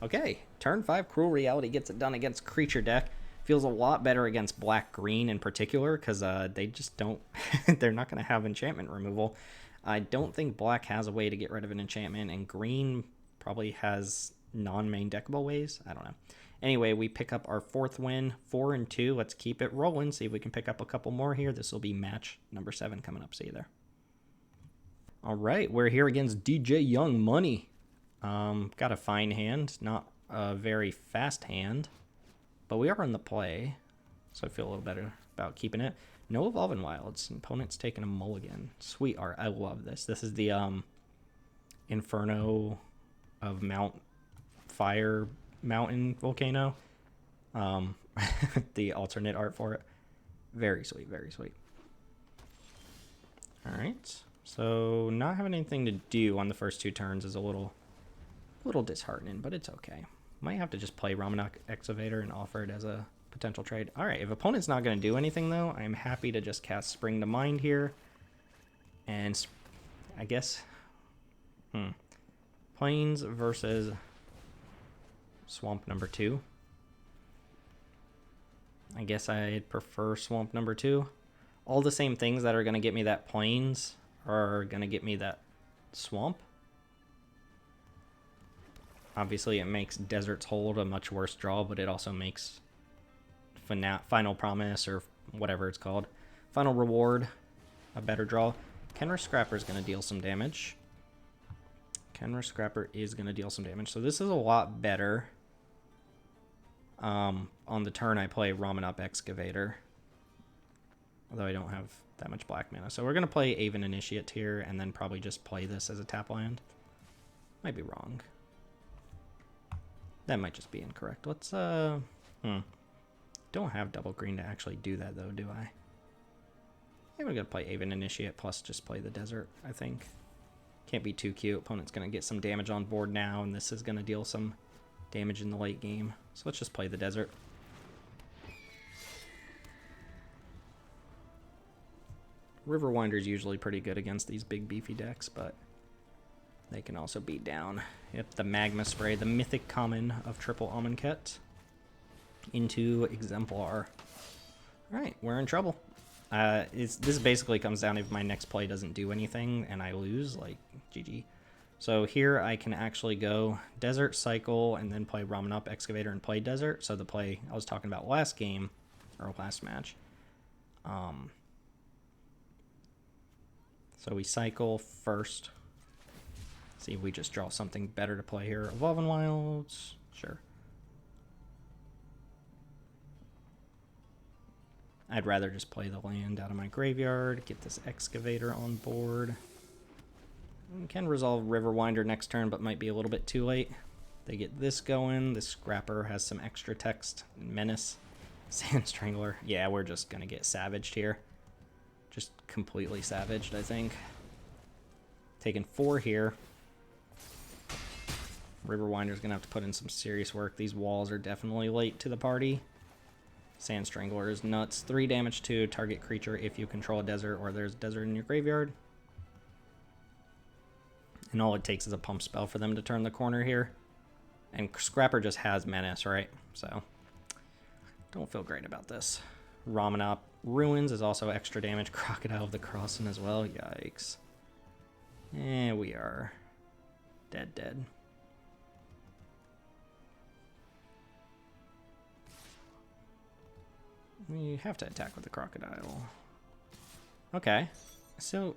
Okay. Turn 5 Cruel Reality gets it done against creature deck. Feels a lot better against black-green in particular, because they just don't... they're not going to have enchantment removal. I don't think black has a way to get rid of an enchantment, and green probably has non-main deckable ways. I don't know. Anyway, we pick up our 4th win, 4-2. Let's keep it rolling, see if we can pick up a couple more here. This will be match number 7 coming up. See you there. All right, we're here against DJ Young Money. Got a fine hand, not a very fast hand, but we are in the play, so I feel a little better about keeping it. No Evolving Wilds. Opponent's taking a mulligan. Sweet art. I love this. This is the Inferno of Mount Fire Mountain Volcano. The alternate art for it. Very sweet. Very sweet. All right. So not having anything to do on the first 2 turns is a little disheartening, but it's okay. Might have to just play Ramonok Excavator and offer it as a potential trade. All right, if opponent's not going to do anything, though, I'm happy to just cast Spring to Mind here. And I guess... Plains versus Swamp number 2. I guess I'd prefer Swamp number 2. All the same things that are going to get me that Plains are going to get me that Swamp. Obviously, it makes Desert's Hold a much worse draw, but it also makes... Final Promise, or whatever it's called. Final Reward, a better draw. Kenra Scrapper is going to deal some damage. Kenra Scrapper is going to deal some damage. So this is a lot better. On the turn, I play Ramonok Excavator. Although I don't have that much black mana. So we're going to play Aven Initiate here, and then probably just play this as a tap land. Might be wrong. That might just be incorrect. Let's, Don't have double green to actually do that, though, do I? Yeah, we're going to play Aven Initiate plus just play the Desert, I think. Can't be too cute. Opponent's going to get some damage on board now, and this is going to deal some damage in the late game. So let's just play the Desert. Riverwinder's usually pretty good against these big beefy decks, but they can also beat down. Yep, the Magma Spray, the mythic common of triple Amonkhet. Into Exemplar. Alright, we're in trouble. This basically comes down if my next play doesn't do anything and I lose, like, GG. So here I can actually go Desert, Cycle, and then play Ramonok Excavator and play Desert. So the play I was talking about last game, or last match. So we cycle first. See if we just draw something better to play here. Evolving Wilds, sure. I'd rather just play the land out of my graveyard, get this Excavator on board. We can resolve Riverwinder next turn, but might be a little bit too late. They get this going. This Scrapper has some extra text. Menace. Sand Strangler. Yeah, we're just going to get savaged here. Just completely savaged, I think. Taking 4 here. Riverwinder's going to have to put in some serious work. These walls are definitely late to the party. Sand Strangler is nuts. 3 damage to target creature if you control a desert or there's a desert in your graveyard. And all it takes is a pump spell for them to turn the corner here. And Scrapper just has Menace, right? So, don't feel great about this. Ramonok Ruins is also extra damage. Crocodile of the Crossing as well. Yikes. And we are dead. We have to attack with the Crocodile. Okay. So,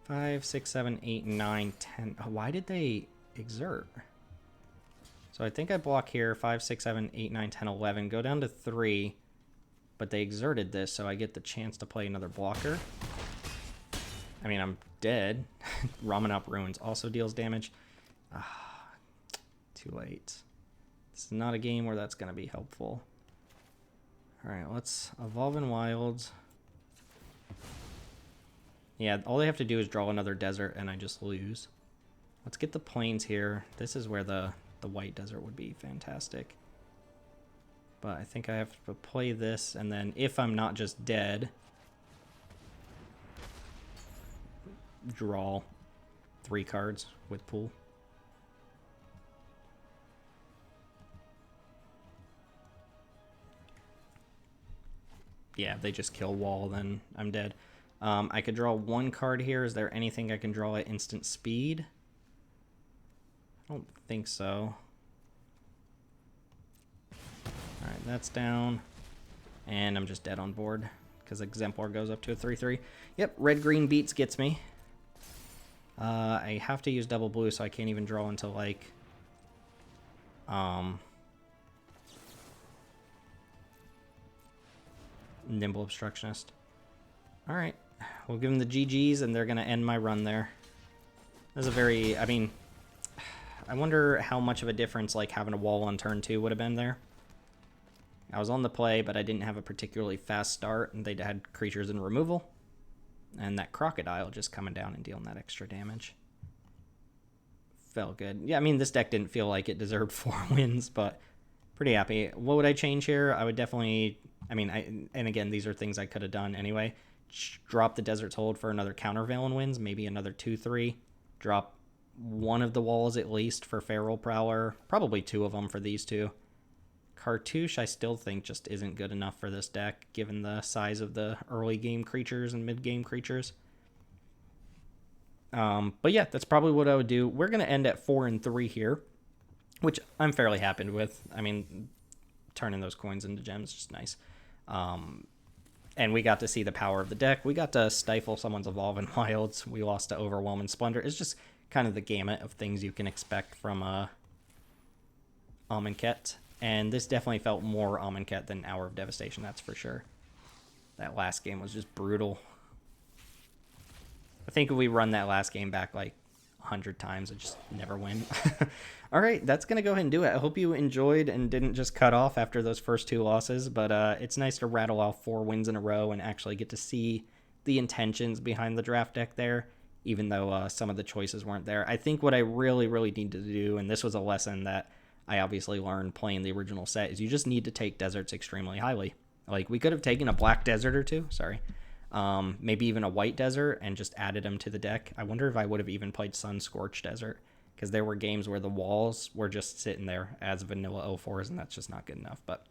5, 6, 7, 8, 9, 10. Oh, why did they exert? So I think I block here. 5, 6, 7, 8, 9, 10, 11. Go down to 3. but they exerted this, so I get the chance to play another blocker. I mean, I'm dead. Ramanop Ruins also deals damage. Too late. This is not a game where that's going to be helpful. Alright, let's evolve in Wilds. Yeah, all they have to do is draw another desert, and I just lose. Let's get the plains here. This is where the white desert would be fantastic. But I think I have to play this, and then if I'm not just dead, draw 3 cards with pool. Yeah, if they just kill wall, then I'm dead. I could draw 1 card here. Is there anything I can draw at instant speed? I don't think so. Alright, that's down. And I'm just dead on board because Exemplar goes up to a 3/3. Yep, red-green beats gets me. I have to use double blue, so I can't even draw until, like, Nimble Obstructionist. Alright, we'll give them the GGs, and they're going to end my run there. This is a very, I mean, I wonder how much of a difference, like, having a wall on turn 2 would have been there. I was on the play, but I didn't have a particularly fast start, and they had creatures in removal. And that Crocodile just coming down and dealing that extra damage. Felt good. Yeah, I mean, this deck didn't feel like it deserved 4 wins, but pretty happy. What would I change here? I would definitely, I mean, and again, these are things I could have done anyway. Drop the Desert's Hold for another countervailing wins, maybe another 2/3. Drop 1 of the walls at least for Feral Prowler, probably 2 of them for these 2. Cartouche, I still think just isn't good enough for this deck, given the size of the early game creatures and mid game creatures. But yeah, that's probably what I would do. We're going to end at 4-3 here, which I'm fairly happy with. I mean, turning those coins into gems is just nice. And we got to see the power of the deck. We got to stifle someone's Evolve in Wilds. We lost to Overwhelm and Splendor. It's just kind of the gamut of things you can expect from Amonkhet. And this definitely felt more Amonkhet than Hour of Devastation, that's for sure. That last game was just brutal. I think if we run that last game back like 100 times, I just never win. All right, that's going to go ahead and do it. I hope you enjoyed and didn't just cut off after those first 2 losses, but it's nice to rattle off 4 wins in a row and actually get to see the intentions behind the draft deck there, even though some of the choices weren't there. I think what I really, really need to do, and this was a lesson that I obviously learned playing the original set, is you just need to take deserts extremely highly. Like, we could have taken a black desert or 2, maybe even a white desert and just added them to the deck. I wonder if I would have even played Sun Scorched Desert, because there were games where the walls were just sitting there as vanilla 04s, and that's just not good enough. But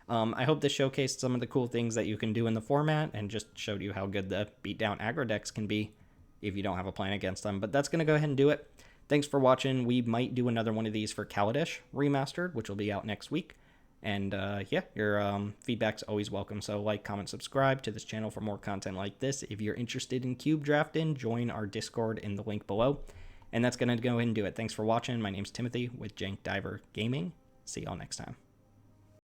I hope this showcased some of the cool things that you can do in the format and just showed you how good the beatdown aggro decks can be if you don't have a plan against them. But that's going to go ahead and do it. Thanks for watching. We might do another one of these for Kaladesh Remastered, which will be out next week. And yeah, your feedback's always welcome. So like, comment, subscribe to this channel for more content like this. If you're interested in cube drafting, join our Discord in the link below. And that's going to go ahead and do it. Thanks for watching. My name's Timothy with Jank Diver Gaming. See y'all next time.